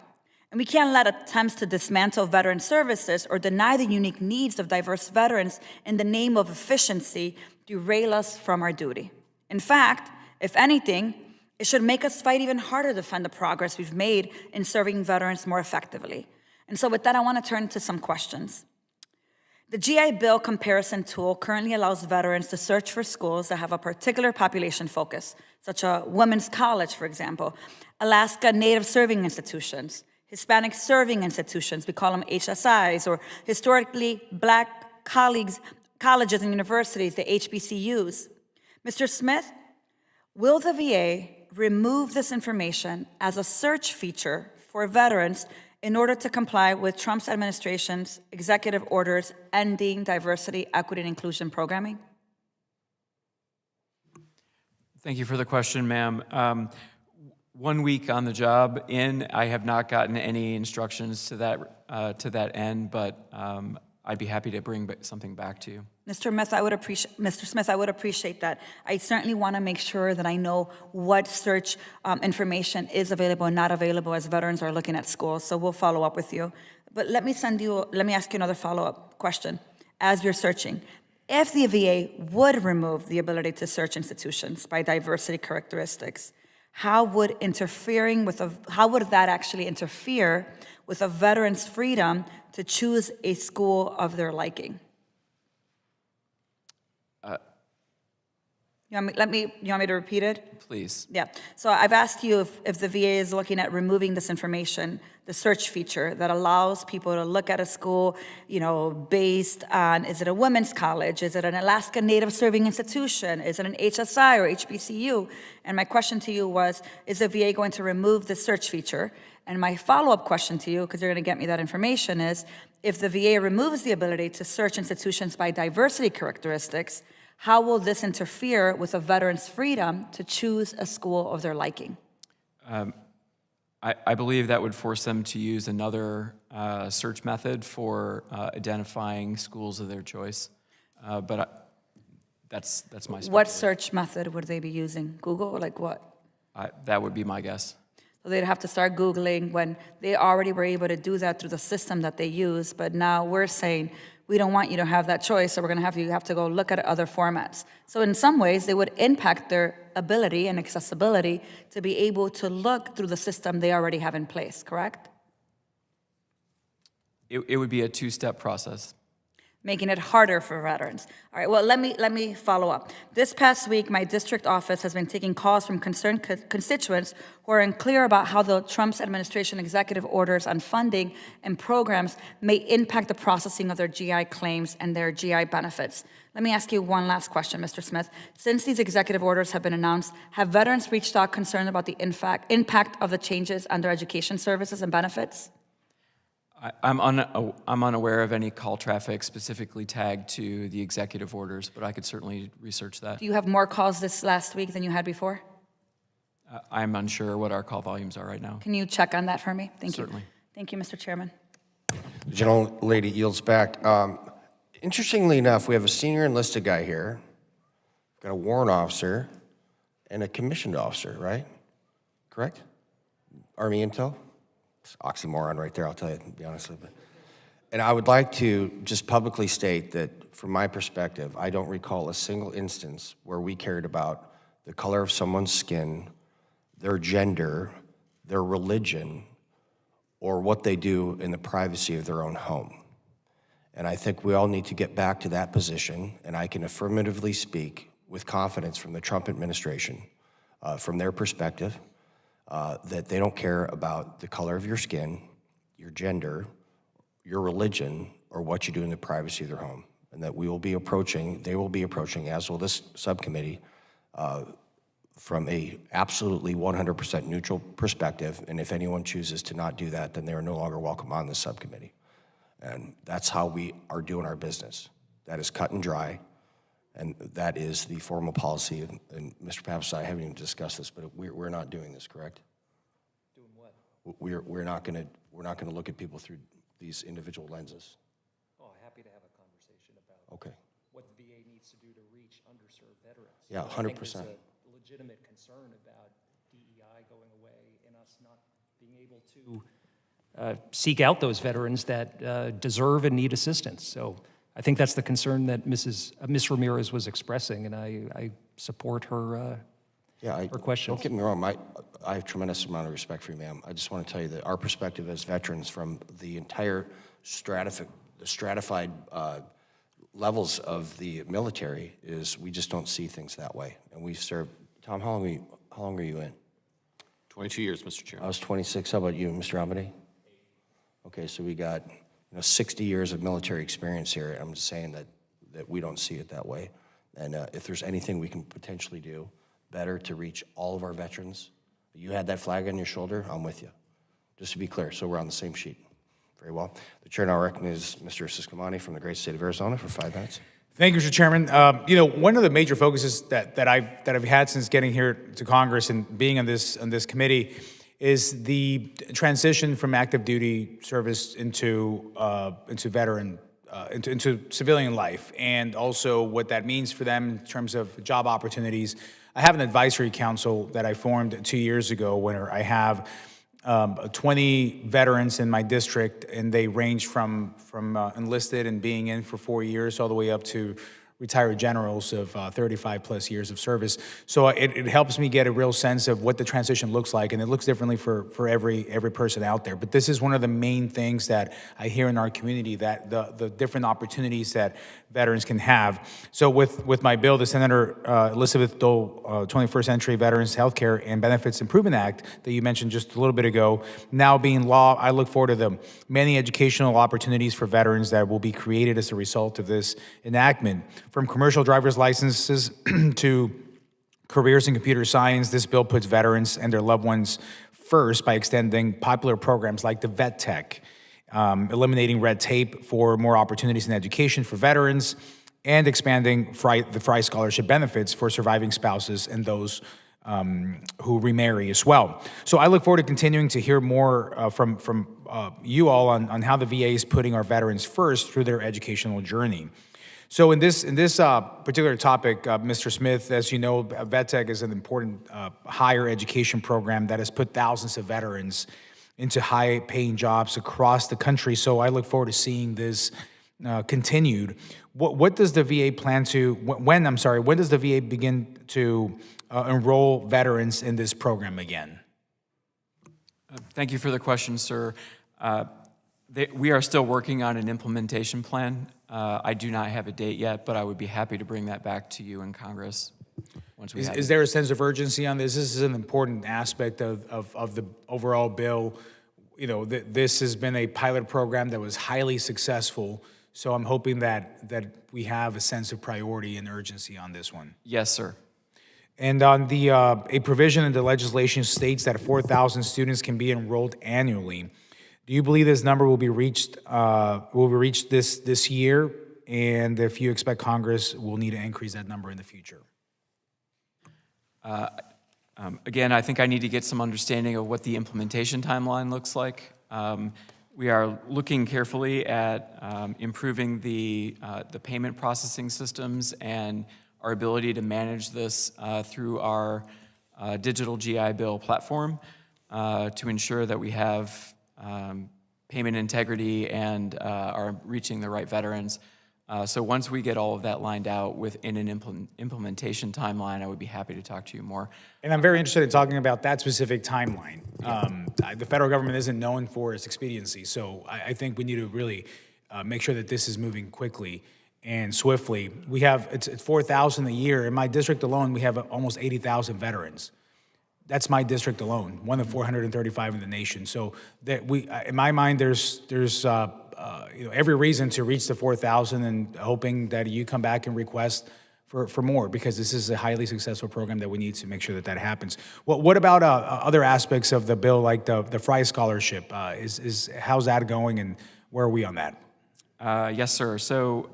And we can't let attempts to dismantle veteran services or deny the unique needs of diverse veterans in the name of efficiency derail us from our duty. In fact, if anything, it should make us fight even harder to defend the progress we've made in serving veterans more effectively. And so with that, I want to turn to some questions. The GI Bill comparison tool currently allows veterans to search for schools that have a particular population focus, such as women's college, for example, Alaska Native serving institutions, Hispanic serving institutions, we call them HSIs, or historically Black colleges and universities, the HBCUs. Mr. Smith, will the VA remove this information as a search feature for veterans in order to comply with Trump's administration's executive orders ending diversity, equity, and inclusion programming? Thank you for the question, ma'am. 1 week on the job in, I have not gotten any instructions to that end, but I'd be happy to bring something back to you. Mr. Smith, I would appreciate that. I certainly want to make sure that I know what search information is available and not available as veterans are looking at schools. So we'll follow up with you. But let me ask you another follow-up question. As you're searching, if the VA would remove the ability to search institutions by diversity characteristics, how would that actually interfere with a veteran's freedom to choose a school of their liking? You want me to repeat it? Please. Yeah. So I've asked you if the VA is looking at removing this information, the search feature that allows people to look at a school, based on, is it a women's college? Is it an Alaska Native serving institution? Is it an HSI or HBCU? And my question to you was, is the VA going to remove the search feature? And my follow-up question to you, because you're going to get me that information, is if the VA removes the ability to search institutions by diversity characteristics, how will this interfere with a veteran's freedom to choose a school of their liking? I believe that would force them to use another search method for identifying schools of their choice. But that's my speculation. What search method would they be using? Google, like what? That would be my guess. So they'd have to start Googling when they already were able to do that through the system that they use, but now we're saying, we don't want you to have that choice, so we're going to have you have to go look at other formats. So in some ways, they would impact their ability and accessibility to be able to look through the system they already have in place, correct? It would be a two-step process. making it harder for veterans. All right, well, let me follow up. This past week, my district office has been taking calls from concerned constituents who are unclear about how the Trump's administration executive orders on funding and programs may impact the processing of their GI claims and their GI benefits. Let me ask you one last question, Mr. Smith. Since these executive orders have been announced, have veterans reached out concerned about the impact of the changes on their education services and benefits? I'm unaware of any call traffic specifically tagged to the executive orders, but I could certainly research that. Do you have more calls this last week than you had before? I'm unsure what our call volumes are right now. Can you check on that for me? Thank you. Certainly. Thank you, Mr. Chairman. The gentlelady yields back. Interestingly enough, we have a senior enlisted guy here, got a warrant officer, and a commissioned officer, right? Correct? Army Intel? It's oxymoron right there, I'll tell you, to be honest with you. And I would like to just publicly state that, from my perspective, I don't recall a single instance where we cared about the color of someone's skin, their gender, their religion, or what they do in the privacy of their own home. And I think we all need to get back to that position, and I can affirmatively speak with confidence from the Trump administration, from their perspective, that they don't care about the color of your skin, your gender, your religion, or what you do in the privacy of their home. And that they will be approaching, as will this subcommittee, from a absolutely 100% neutral perspective. And if anyone chooses to not do that, then they are no longer welcome on the subcommittee. And that's how we are doing our business. That is cut and dry. And that is the formal policy. And Mr. Pappas, I haven't even discussed this, but we're not doing this, correct? Doing what? We're not going to look at people through these individual lenses. Oh, happy to have a conversation about Okay. what the VA needs to do to reach underserved veterans. Yeah, I think 100%. there's a legitimate concern about DEI going away and us not being able to seek out those veterans that deserve and need assistance. So I think that's the concern that Ms. Ramirez was expressing, and I support her, her questions. Don't get me wrong, I have tremendous amount of respect for you, ma'am. I just want to tell you that our perspective as veterans from the entire stratified levels of the military is we just don't see things that way. And we serve, Tom, how long are you in? 22 years, Mr. Chair. I was 26. How about you, Mr. Amity? Okay, so we got 60 years of military experience here. I'm just saying that we don't see it that way. And if there's anything we can potentially do better to reach all of our veterans, you had that flag on your shoulder, I'm with you. Just to be clear, so we're on the same sheet. Very well. The chair now recognizes Mr. Subcommittee from the great state of Arizona for 5 minutes. Thank you, Mr. Chairman. One of the major focuses that I've had since getting here to Congress and being on this committee is the transition from active duty service into civilian life, and also what that means for them in terms of job opportunities. I have an advisory council that I formed 2 years ago, where I have 20 veterans in my district, and they range from enlisted and being in for 4 years all the way up to retired generals of 35 plus years of service. So it helps me get a real sense of what the transition looks like, and it looks differently for every person out there. But this is one of the main things that I hear in our community, that the different opportunities that veterans can have. So with my bill, the Senator Elizabeth Dole 21st Century Veterans Healthcare and Benefits Improvement Act that you mentioned just a little bit ago, now being law, I look forward to the many educational opportunities for veterans that will be created as a result of this enactment. From commercial driver's licenses to careers in computer science, this bill puts veterans and their loved ones first by extending popular programs like the Vet Tech, eliminating red tape for more opportunities in education for veterans, and expanding the FRI scholarship benefits for surviving spouses and those who remarry as well. So I look forward to continuing to hear more from you all on how the VA is putting our veterans first through their educational journey. So in this particular topic, Mr. Smith, as you know, VetTech is an important higher education program that has put thousands of veterans into high-paying jobs across the country. So I look forward to seeing this continued. What does the VA plan to? When does the VA begin to enroll veterans in this program again? Thank you for the question, sir. We are still working on an implementation plan I do not have a date yet, but I would be happy to bring that back to you in Congress once we have Is it. there a sense of urgency on this? This is an important aspect of the overall bill. You know, this has been a pilot program that was highly successful, so I'm hoping that we have a sense of priority and urgency on this one. Yes, sir. And on the, a provision in the legislation states that 4,000 students can be enrolled annually. Do you believe this number will be reached this year? And if you expect Congress will need to increase that number in the future? Again, I think I need to get some understanding of what the implementation timeline looks like. We are looking carefully at improving the payment processing systems and our ability to manage this through our digital GI Bill platform to ensure that we have payment integrity and are reaching the right veterans. So once we get all of that lined out within an implementation timeline, I would be happy to talk to you more. And I'm very interested in talking about that specific timeline. The federal government isn't known for its expediency, so I think we need to really make sure that this is moving quickly and swiftly. We have, it's 4,000 a year. In my district alone, we have almost 80,000 veterans. That's my district alone, one of 435 in the nation. So that in my mind, there's every reason to reach the 4,000, and hoping that you come back and request for more, because this is a highly successful program that we need to make sure that happens. What about other aspects of the bill, like the Fry Scholarship? How's that going, and where are we on that? Yes, sir. So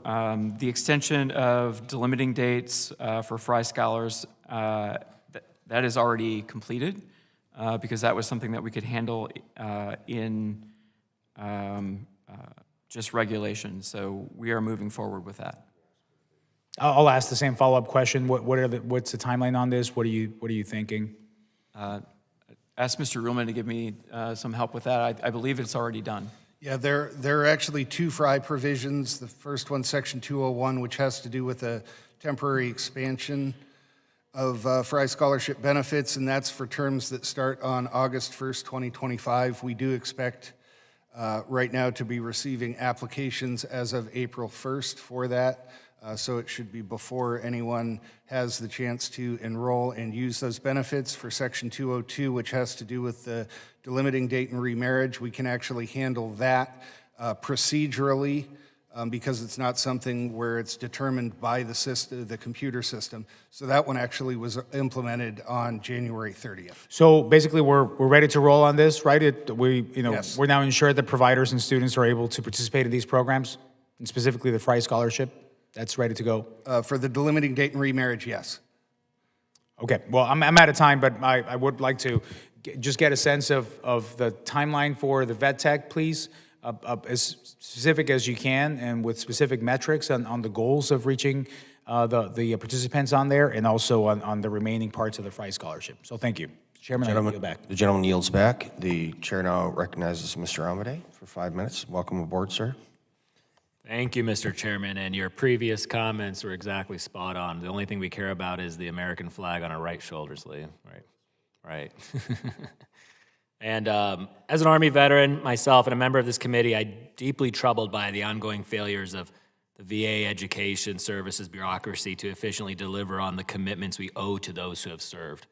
the extension of delimiting dates for Fry Scholars, that is already completed because that was something that we could handle in just regulation. So we are moving forward with that. I'll ask the same follow-up question. What's the timeline on this? What are you thinking? Ask Mr. Ruhlman to give me some help with that. I believe it's already done. Yeah, there are actually two Fry provisions. The first one, Section 201, which has to do with a temporary expansion of Fry Scholarship benefits, and that's for terms that start on August 1st, 2025. We do expect right now to be receiving applications as of April 1st for that, so it should be before anyone has the chance to enroll and use those benefits. For Section 202, which has to do with the delimiting date and remarriage, we can actually handle that procedurally because it's not something where it's determined by the system, the computer system. So that one actually was implemented on January 30th. So basically, we're ready to roll on this, right? Yes. We're now ensured that providers and students are able to participate in these programs, and specifically the Fry Scholarship. That's ready to go. For the delimiting date and remarriage, yes. Okay. Well, I'm out of time, but I would like to just get a sense of the timeline for the vet tech, please, as specific as you can, and with specific metrics on the goals of reaching the participants on there, and also on the remaining parts of the Fry Scholarship. So thank you. Chairman, I yield back. The gentleman yields back. The chair now recognizes Mr. Amade for 5 minutes. Welcome aboard, sir. Thank you, Mr. Chairman, and your previous comments were exactly spot on. The only thing we care about is the American flag on our right shoulder sleeve. Right. And as an Army veteran myself and a member of this committee, I'm deeply troubled by the ongoing failures of the VA Education Services bureaucracy to efficiently deliver on the commitments we owe to those who have served.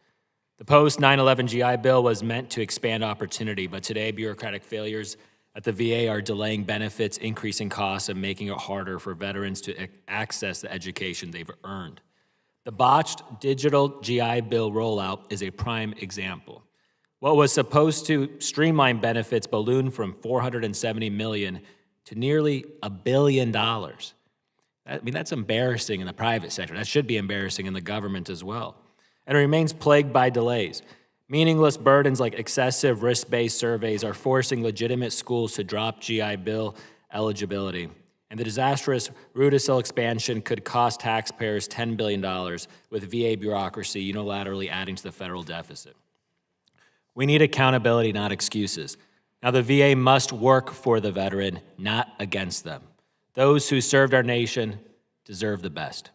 The post-9/11 GI Bill was meant to expand opportunity, but today bureaucratic failures at the VA are delaying benefits, increasing costs, and making it harder for veterans to access the education they've earned. The botched digital GI Bill rollout is a prime example. What was supposed to streamline benefits ballooned from $470 million to nearly $1 billion. That's embarrassing in the private sector. That should be embarrassing in the government as well. And it remains plagued by delays. Meaningless burdens like excessive risk-based surveys are forcing legitimate schools to drop GI Bill eligibility. And the disastrous Rudisill expansion could cost taxpayers $10 billion, with VA bureaucracy unilaterally adding to the federal deficit. We need accountability, not excuses. Now, the VA must work for the veteran, not against them. Those who served our nation deserve the best.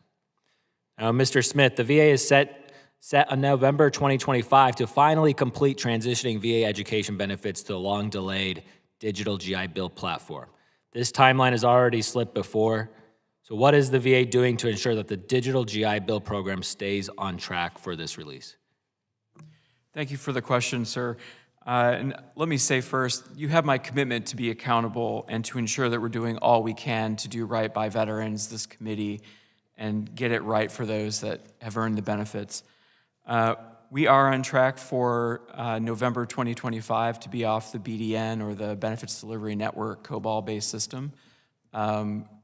Now, Mr. Smith, the VA is set on November 2025 to finally complete transitioning VA education benefits to the long-delayed digital GI Bill platform. This timeline has already slipped before, So what is the VA doing to ensure that the digital GI Bill program stays on track for this release? Thank you for the question, sir. And let me say first, you have my commitment to be accountable and to ensure that we're doing all we can to do right by veterans, this committee, and get it right for those that have earned the benefits. We are on track for November 2025 to be off the BDN, or the Benefits Delivery Network COBOL-based system.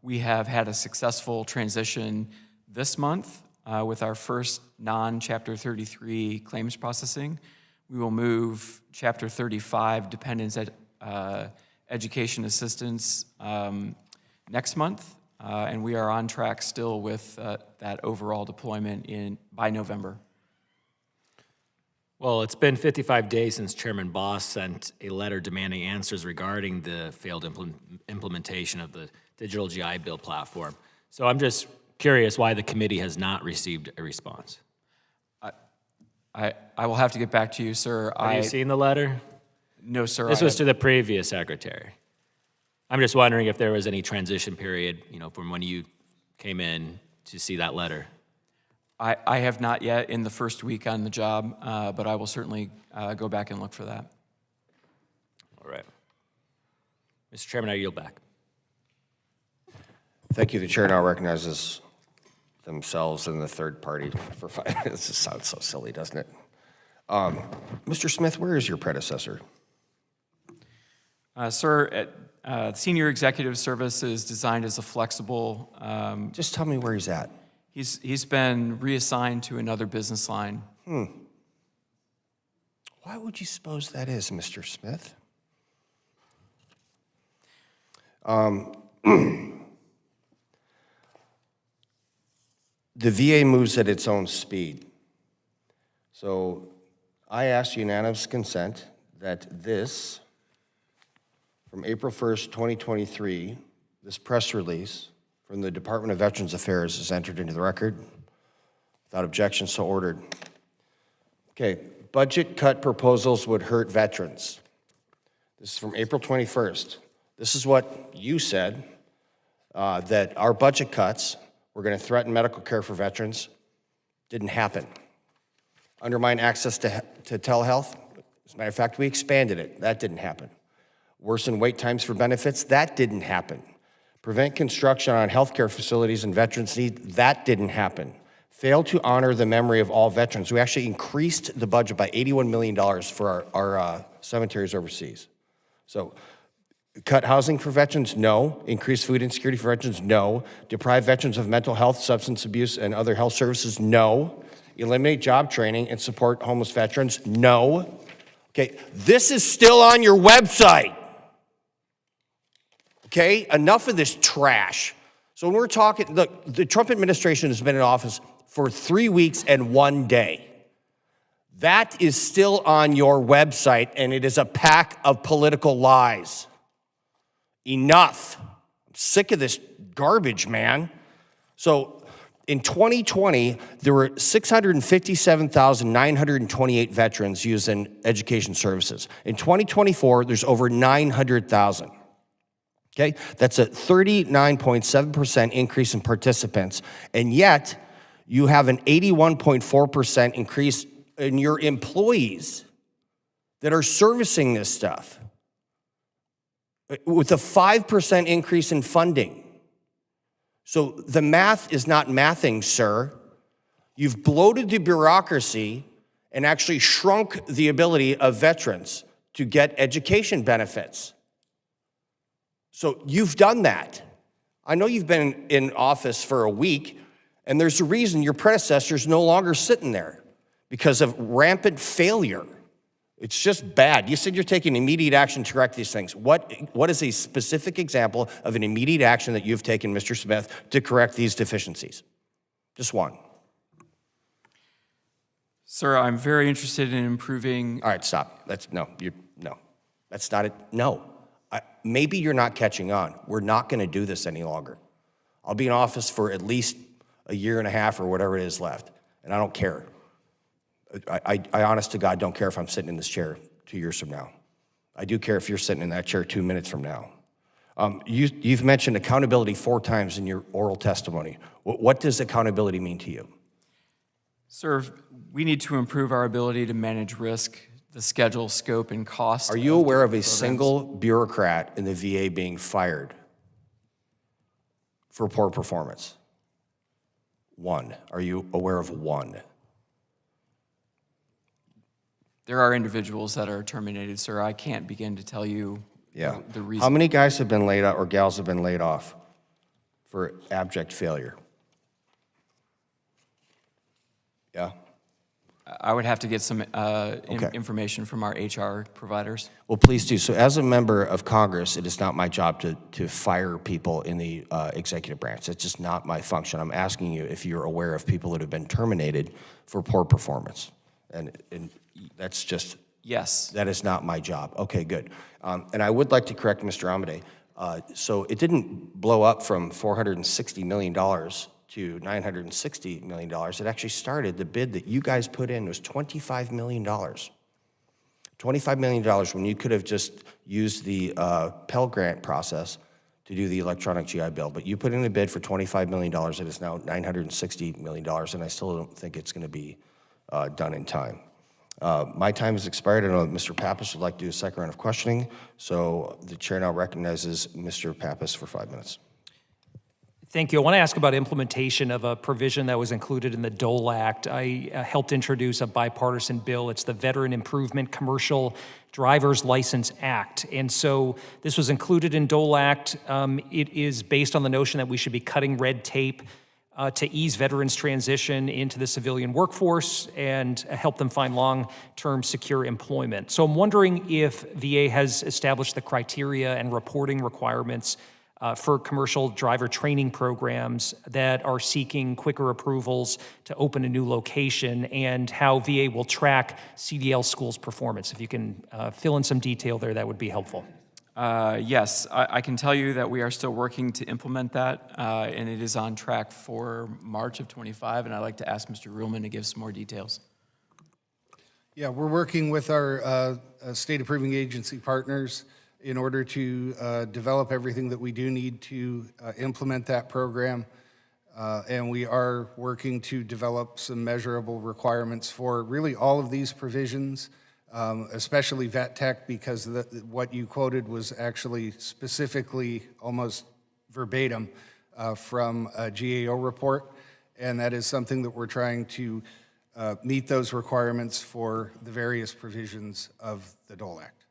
We have had a successful transition this month with our first non-Chapter 33 claims processing. We will move Chapter 35 dependents education assistance next month, and we are on track still with that overall deployment by November. Well, it's been 55 days since Chairman Boss sent a letter demanding answers regarding the failed implementation of the digital GI Bill platform. So I'm just curious why the committee has not received a response. I will have to get back to you, sir. Have you seen the letter? No, sir. This was to the previous secretary. I'm just wondering if there was any transition period, from when you came in to see that letter. I have not yet in the first week on the job, but I will certainly go back and look for that. All right. Mr. Chairman, I yield back. Thank you. The chair now recognizes themselves and the third party for 5 minutes. This sounds so silly, doesn't it? Mr. Smith, where is your predecessor? Sir, Senior Executive Service is designed as a flexible. Just tell me where he's at. He's been reassigned to another business line. Why would you suppose that is, Mr. Smith? The VA moves at its own speed. So I ask unanimous consent that this, from April 1st, 2023, this press release from the Department of Veterans Affairs is entered into the record. Without objection, so ordered. Okay, budget cut proposals would hurt veterans. This is from April 21st. This is what you said, that our budget cuts were going to threaten medical care for veterans. Didn't happen. Undermine access to telehealth. As a matter of fact, we expanded it. That didn't happen. Worsen wait times for benefits. That didn't happen. Prevent construction on healthcare facilities and veterans need. That didn't happen. Fail to honor the memory of all veterans. We actually increased the budget by $81 million for our cemeteries overseas. So, cut housing for veterans? No. Increase food insecurity for veterans? No. Deprive veterans of mental health, substance abuse, and other health services? No. Eliminate job training and support homeless veterans? No. Okay, this is still on your website. Okay, enough of this trash. So when we're talking, look, the Trump administration has been in office for 3 weeks and 1 day. That is still on your website, and it is a pack of political lies. Enough. I'm sick of this garbage, man. So in 2020, there were 657,928 veterans using education services. In 2024, there's over 900,000. Okay, that's a 39.7% increase in participants, and yet you have an 81.4% increase in your employees that are servicing this stuff, with a 5% increase in funding. So the math is not mathing, sir. You've bloated the bureaucracy and actually shrunk the ability of veterans to get education benefits. So you've done that. I know you've been in office for a week, and there's a reason your predecessor's no longer sitting there, because of rampant failure. It's just bad. You said you're taking immediate action to correct these things. What is a specific example of an immediate action that you've taken, Mr. Smith, to correct these deficiencies? Just one. Sir, I'm very interested in improving. All right, stop. That's no. That's not it. No. Maybe you're not catching on. We're not going to do this any longer. I'll be in office for at least a year and a half or whatever it is left, and I don't care. I honest to God don't care if I'm sitting in this chair 2 years from now. I do care if you're sitting in that chair 2 minutes from now. You've mentioned accountability 4 times in your oral testimony. What does accountability mean to you? Sir, we need to improve our ability to manage risk, the schedule, scope, and cost. Are you aware of a different programs. single bureaucrat in the VA being fired for poor performance? One. Are you aware of one? There are individuals that are terminated, sir. I can't begin to tell you Yeah. the reason. How many guys have been laid out or gals have been laid off for abject failure? Yeah. I would have to get some information from our HR providers. Well, please do. So as a member of Congress, it is not my job to fire people in the executive branch. It's just not my function. I'm asking you if you're aware of people that have been terminated for poor performance. And that's just, Yes. that is not my job. Okay, good. And I would like to correct Mr. Amade. So it didn't blow up from $460 million to $960 million. It actually started, the bid that you guys put in was $25 million. $25 million when you could have just used the Pell Grant process to do the electronic GI Bill. But you put in a bid for $25 million. It is now $960 million, and I still don't think it's going to be done in time. My time has expired. I know that Mr. Pappas would like to do a second round of questioning, so the chair now recognizes Mr. Pappas for 5 minutes. Thank you. I want to ask about implementation of a provision that was included in the Dole Act. I helped introduce a bipartisan bill. It's the Veteran Improvement Commercial Driver's License Act. And so this was included in Dole Act. It is based on the notion that we should be cutting red tape to ease veterans' transition into the civilian workforce and help them find long-term secure employment. So I'm wondering if VA has established the criteria and reporting requirements for commercial driver training programs that are seeking quicker approvals to open a new location, and how VA will track CDL schools' performance. If you can fill in some detail there, that would be helpful. Yes, I can tell you that we are still working to implement that, and it is on track for March of '25, and I'd like to ask Mr. Ruhlman to give some more details. Yeah, we're working with our state approving agency partners in order to develop everything that we do need to implement that program. And we are working to develop some measurable requirements for really all of these provisions, especially vet tech, because what you quoted was actually specifically almost verbatim from a GAO report. And that is something that we're trying to meet those requirements for the various provisions of the Dole Act.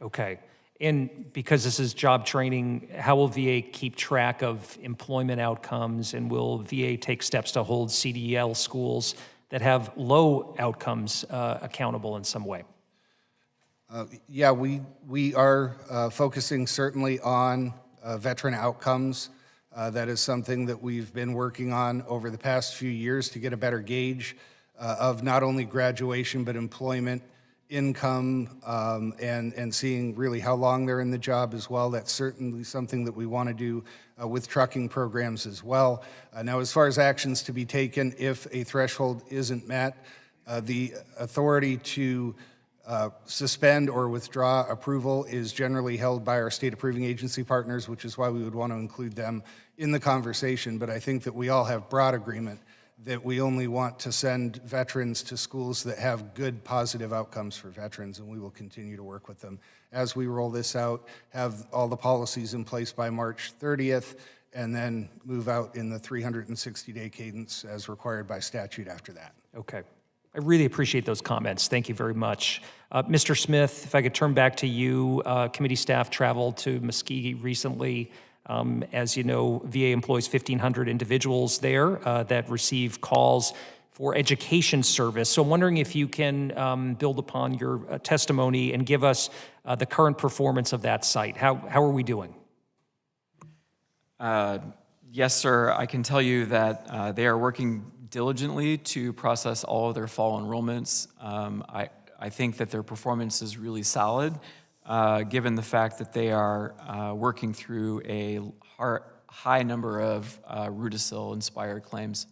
Okay. And because this is job training, how will VA keep track of employment outcomes, and will VA take steps to hold CDL schools that have low outcomes accountable in some way? Yeah, we are focusing certainly on veteran outcomes. That is something that we've been working on over the past few years to get a better gauge of not only graduation but employment, income, and seeing really how long they're in the job as well. That's certainly something that we want to do with trucking programs as well. Now, as far as actions to be taken if a threshold isn't met, the authority to suspend or withdraw approval is generally held by our state approving agency partners, which is why we would want to include them in the conversation. But I think that we all have broad agreement that we only want to send veterans to schools that have good, positive outcomes for veterans, and we will continue to work with them as we roll this out, have all the policies in place by March 30th, and then move out in the 360-day cadence as required by statute after that. Okay. I really appreciate those comments. Thank you very much. Mr. Smith, if I could turn back to you. Committee staff traveled to Muskogee recently. As you know, VA employs 1,500 individuals there that receive calls for education service. So I'm wondering if you can build upon your testimony and give us the current performance of that site. How are we doing? Yes, sir. I can tell you that they are working diligently to process all of their fall enrollments. I think that their performance is really solid, given the fact that they are working through a high number of Rudisill-inspired claims.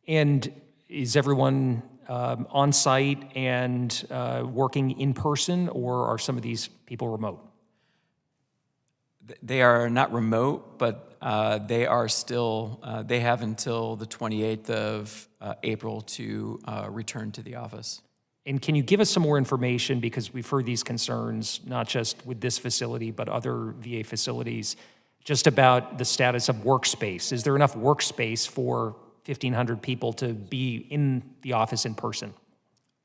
And is everyone on site and working in person, or are some of these people remote? They are not remote, but they are still, they have until the 28th of April to return to the office. And can you give us some more information, because we've heard these concerns, not just with this facility, but other VA facilities, just about the status of workspace. Is there enough workspace for 1,500 people to be in the office in person?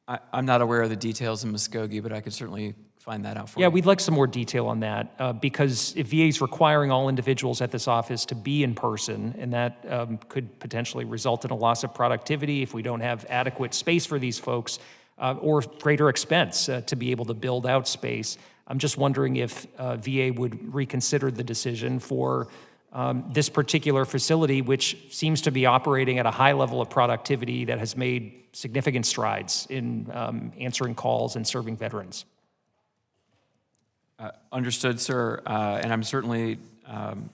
I'm not aware of the details in Muskogee, but I could certainly find that out for you. Yeah, we'd like some more detail on that, because if VA is requiring all individuals at this office to be in person, and that could potentially result in a loss of productivity if we don't have adequate space for these folks, or greater expense to be able to build out space. I'm just wondering if VA would reconsider the decision for this particular facility, which seems to be operating at a high level of productivity that has made significant strides in answering calls and serving veterans. Understood, sir, and I'm certainly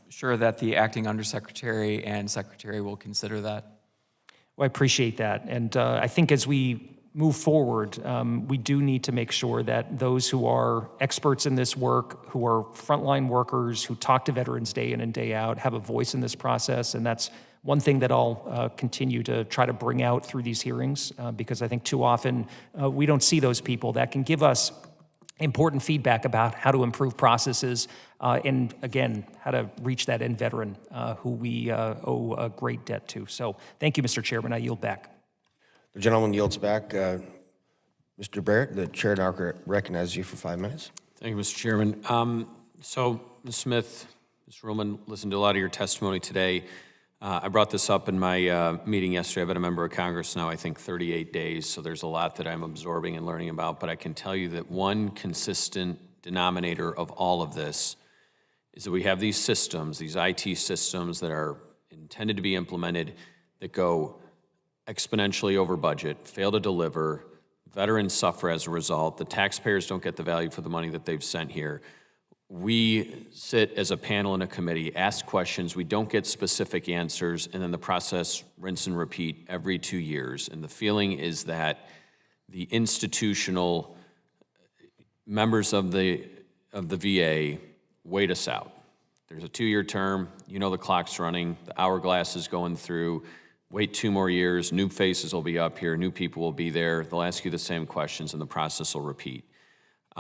sure that the acting undersecretary and secretary will consider that. Well, I appreciate that, and I think as we move forward, we do need to make sure that those who are experts in this work, who are frontline workers, who talk to veterans day in and day out, have a voice in this process, and that's one thing that I'll continue to try to bring out through these hearings, because I think too often we don't see those people that can give us important feedback about how to improve processes, and again, how to reach that end veteran who we owe a great debt to. So thank you, Mr. Chairman. I yield back. The gentleman yields back. Mr. Barrett, the chair now recognizes you for 5 minutes. Thank you, Mr. Chairman. So, Ms. Smith, Mr. Ruhlman, listened to a lot of your testimony today. I brought this up in my meeting yesterday. I've been a member of Congress now, I think, 38 days, so there's a lot that I'm absorbing and learning about, but I can tell you that one consistent denominator of all of this is that we have these systems, these IT systems that are intended to be implemented that go exponentially over budget, fail to deliver, veterans suffer as a result, the taxpayers don't get the value for the money that they've sent here. We sit as a panel in a committee, ask questions, we don't get specific answers, and then the process rinse and repeat every 2 years. And the feeling is that the institutional members of the VA wait us out. There's a 2-year term, you know the clock's running, the hourglass is going through, wait 2 more years, new faces will be up here, new people will be there, they'll ask you the same questions and the process will repeat.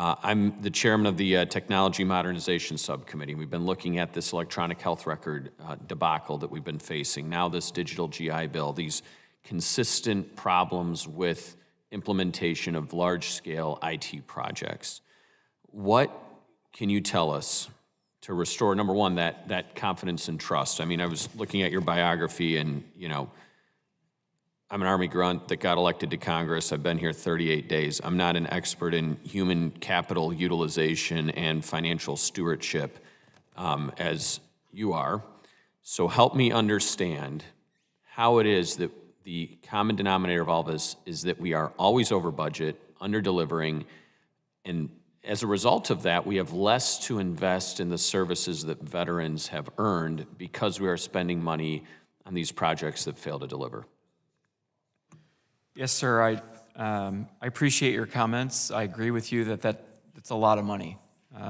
I'm the chairman of the Technology Modernization Subcommittee. We've been looking at this electronic health record debacle that we've been facing, now this digital GI Bill, these consistent problems with implementation of large-scale IT projects. What can you tell us to restore, number one, that confidence and trust? I mean, I was looking at your biography and, you know, I'm an Army grunt that got elected to Congress. I've been here 38 days. I'm not an expert in human capital utilization and financial stewardship as you are. So help me understand how it is that the common denominator of all this is that we are always over budget, under delivering, and as a result of that, we have less to invest in the services that veterans have earned because we are spending money on these projects that fail to deliver. Yes, sir. I appreciate your comments. I agree with you that that's a lot of money.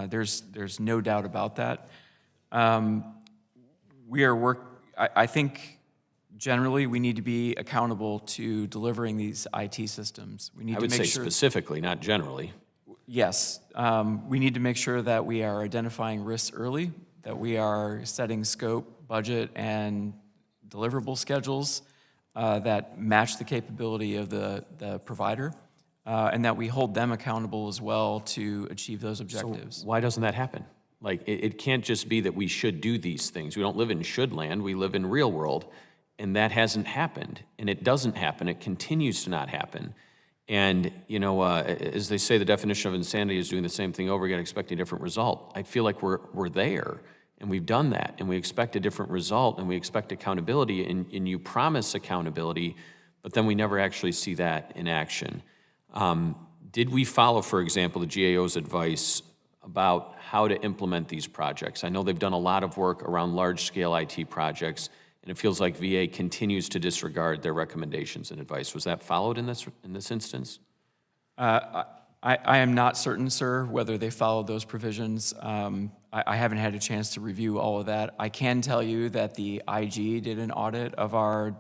There's no doubt about that. I think generally we need to be accountable to delivering these IT systems. We need I would to make say sure, specifically, not generally. yes, we need to make sure that we are identifying risks early, that we are setting scope, budget, and deliverable schedules that match the capability of the provider, and that we hold them accountable as well to achieve those objectives. So why doesn't that happen? Like, it can't just be that we should do these things. We don't live in should land, we live in real world, and that hasn't happened, and it doesn't happen. It continues to not happen. And, you know, as they say, the definition of insanity is doing the same thing over again, expecting a different result. I feel like we're there. And we've done that, and we expect a different result, and we expect accountability, and you promise accountability, but then we never actually see that in action. Did we follow, for example, the GAO's advice about how to implement these projects? I know they've done a lot of work around large-scale IT projects, and it feels like VA continues to disregard their recommendations and advice. Was that followed in this instance? I am not certain, sir, whether they followed those provisions. I haven't had a chance to review all of that. I can tell you that the IG did an audit of our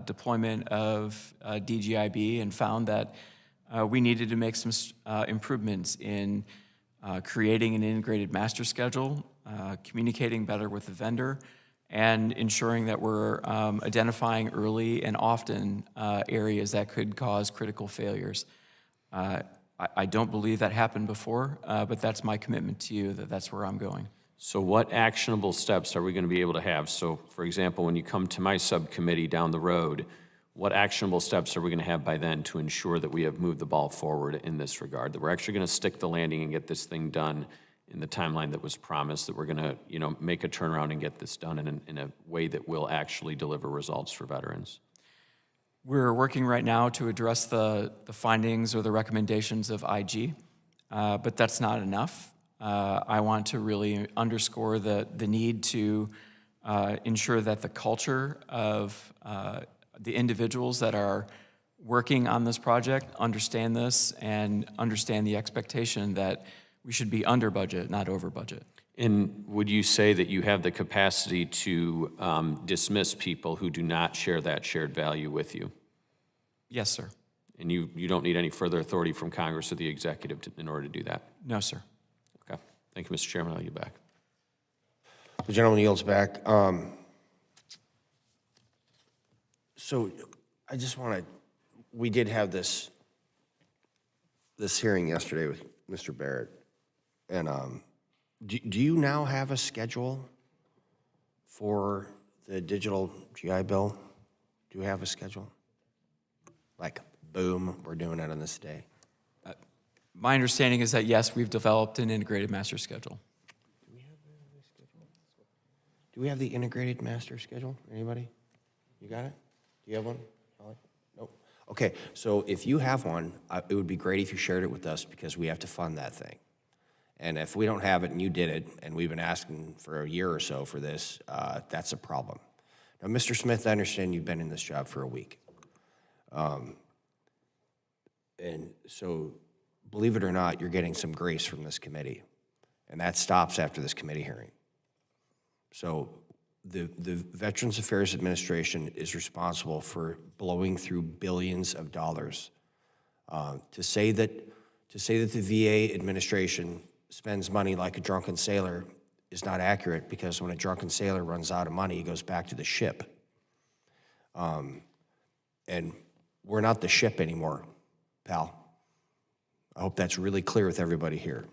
deployment of DGIB and found that we needed to make some improvements in creating an integrated master schedule, communicating better with the vendor, and ensuring that we're identifying early and often areas that could cause critical failures. I don't believe that happened before, but that's my commitment to you, that that's where I'm going. So what actionable steps are we going to be able to have? So, for example, when you come to my subcommittee down the road, what actionable steps are we going to have by then to ensure that we have moved the ball forward in this regard, that we're actually going to stick the landing and get this thing done in the timeline that was promised, that we're going to, make a turnaround and get this done in a way that will actually deliver results for veterans? We're working right now to address the findings or the recommendations of IG, but that's not enough. I want to really underscore the need to ensure that the culture of the individuals that are working on this project understand this and understand the expectation that we should be under budget, not over budget. And would you say that you have the capacity to dismiss people who do not share that shared value with you? Yes, sir. And you don't need any further authority from Congress or the executive in order to do that? No, sir. Okay. Thank you, Mr. Chairman. I'll yield back. The gentleman yields back. So I just want to, we did have this hearing yesterday with Mr. Barrett. And do you now have a schedule for the digital GI Bill? Do you have a schedule? Like, boom, we're doing it on this day. My understanding is that, yes, we've developed an integrated master schedule. Do we have the integrated master schedule? Anybody? You got it? Do you have one? Holly? Nope. Okay, so if you have one, it would be great if you shared it with us because we have to fund that thing. And if we don't have it and you did it, and we've been asking for a year or so for this, that's a problem. Now, Mr. Smith, I understand you've been in this job for a week. And so, believe it or not, you're getting some grace from this committee. And that stops after this committee hearing. So the Veterans Affairs Administration is responsible for blowing through billions of dollars. To say that the VA administration spends money like a drunken sailor is not accurate, because when a drunken sailor runs out of money, he goes back to the ship. And we're not the ship anymore, pal. I hope that's really clear with everybody here.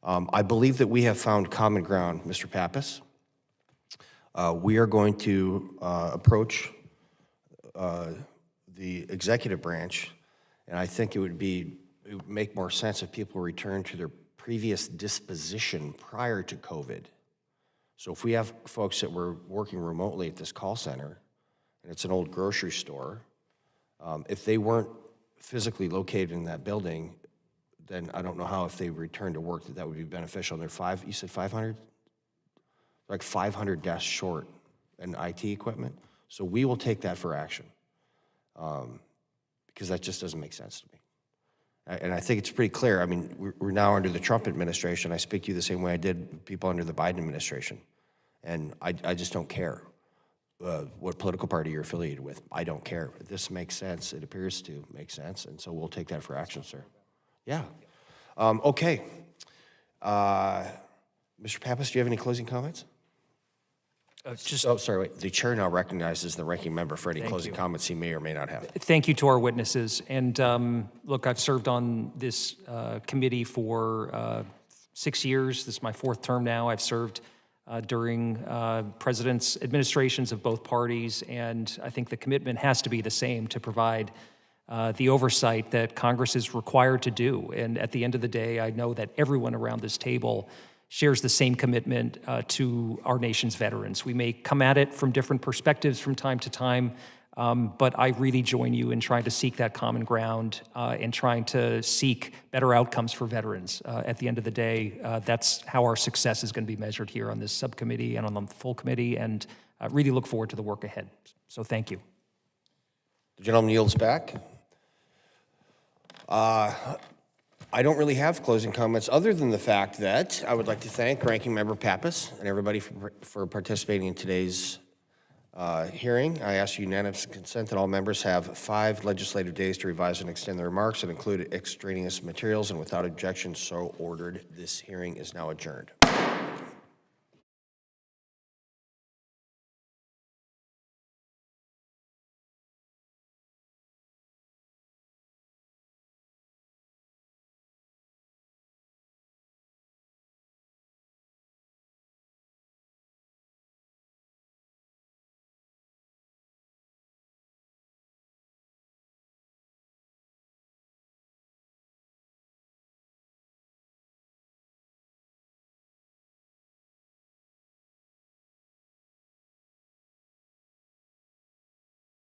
I believe that we have found common ground, Mr. Pappas. We are going to approach the executive branch, and I think it would make more sense if people return to their previous disposition prior to COVID. So if we have folks that were working remotely at this call center, and it's an old grocery store, if they weren't physically located in that building, then I don't know how, if they return to work, that would be beneficial. And they're you said 500? Like 500 desks short in IT equipment. So we will take that for action, because that just doesn't make sense to me. And I think it's pretty clear. I mean, we're now under the Trump administration. I speak to you the same way I did people under the Biden administration. And I just don't care what political party you're affiliated with. I don't care. This makes sense. It appears to make sense. And so we'll take that for action, sir. Yeah. Okay. Mr. Pappas, do you have any closing comments? Sorry, wait. The chair now recognizes the ranking member for any closing comments he may or may not have. Thank you to our witnesses. And look, I've served on this committee for 6 years. This is my fourth term now. I've served during presidents' administrations of both parties, and I think the commitment has to be the same, to provide the oversight that Congress is required to do. And at the end of the day, I know that everyone around this table shares the same commitment to our nation's veterans. We may come at it from different perspectives from time to time, but I really join you in trying to seek that common ground and trying to seek better outcomes for veterans. At the end of the day, that's how our success is going to be measured here on this subcommittee and on the full committee, and I really look forward to the work ahead. So thank you. The gentleman yields back. I don't really have closing comments other than the fact that I would like to thank Ranking Member Pappas and everybody for participating in today's hearing. I ask unanimous consent that all members have 5 legislative days to revise and extend their remarks and include extraneous materials, and without objection, so ordered. This hearing is now adjourned.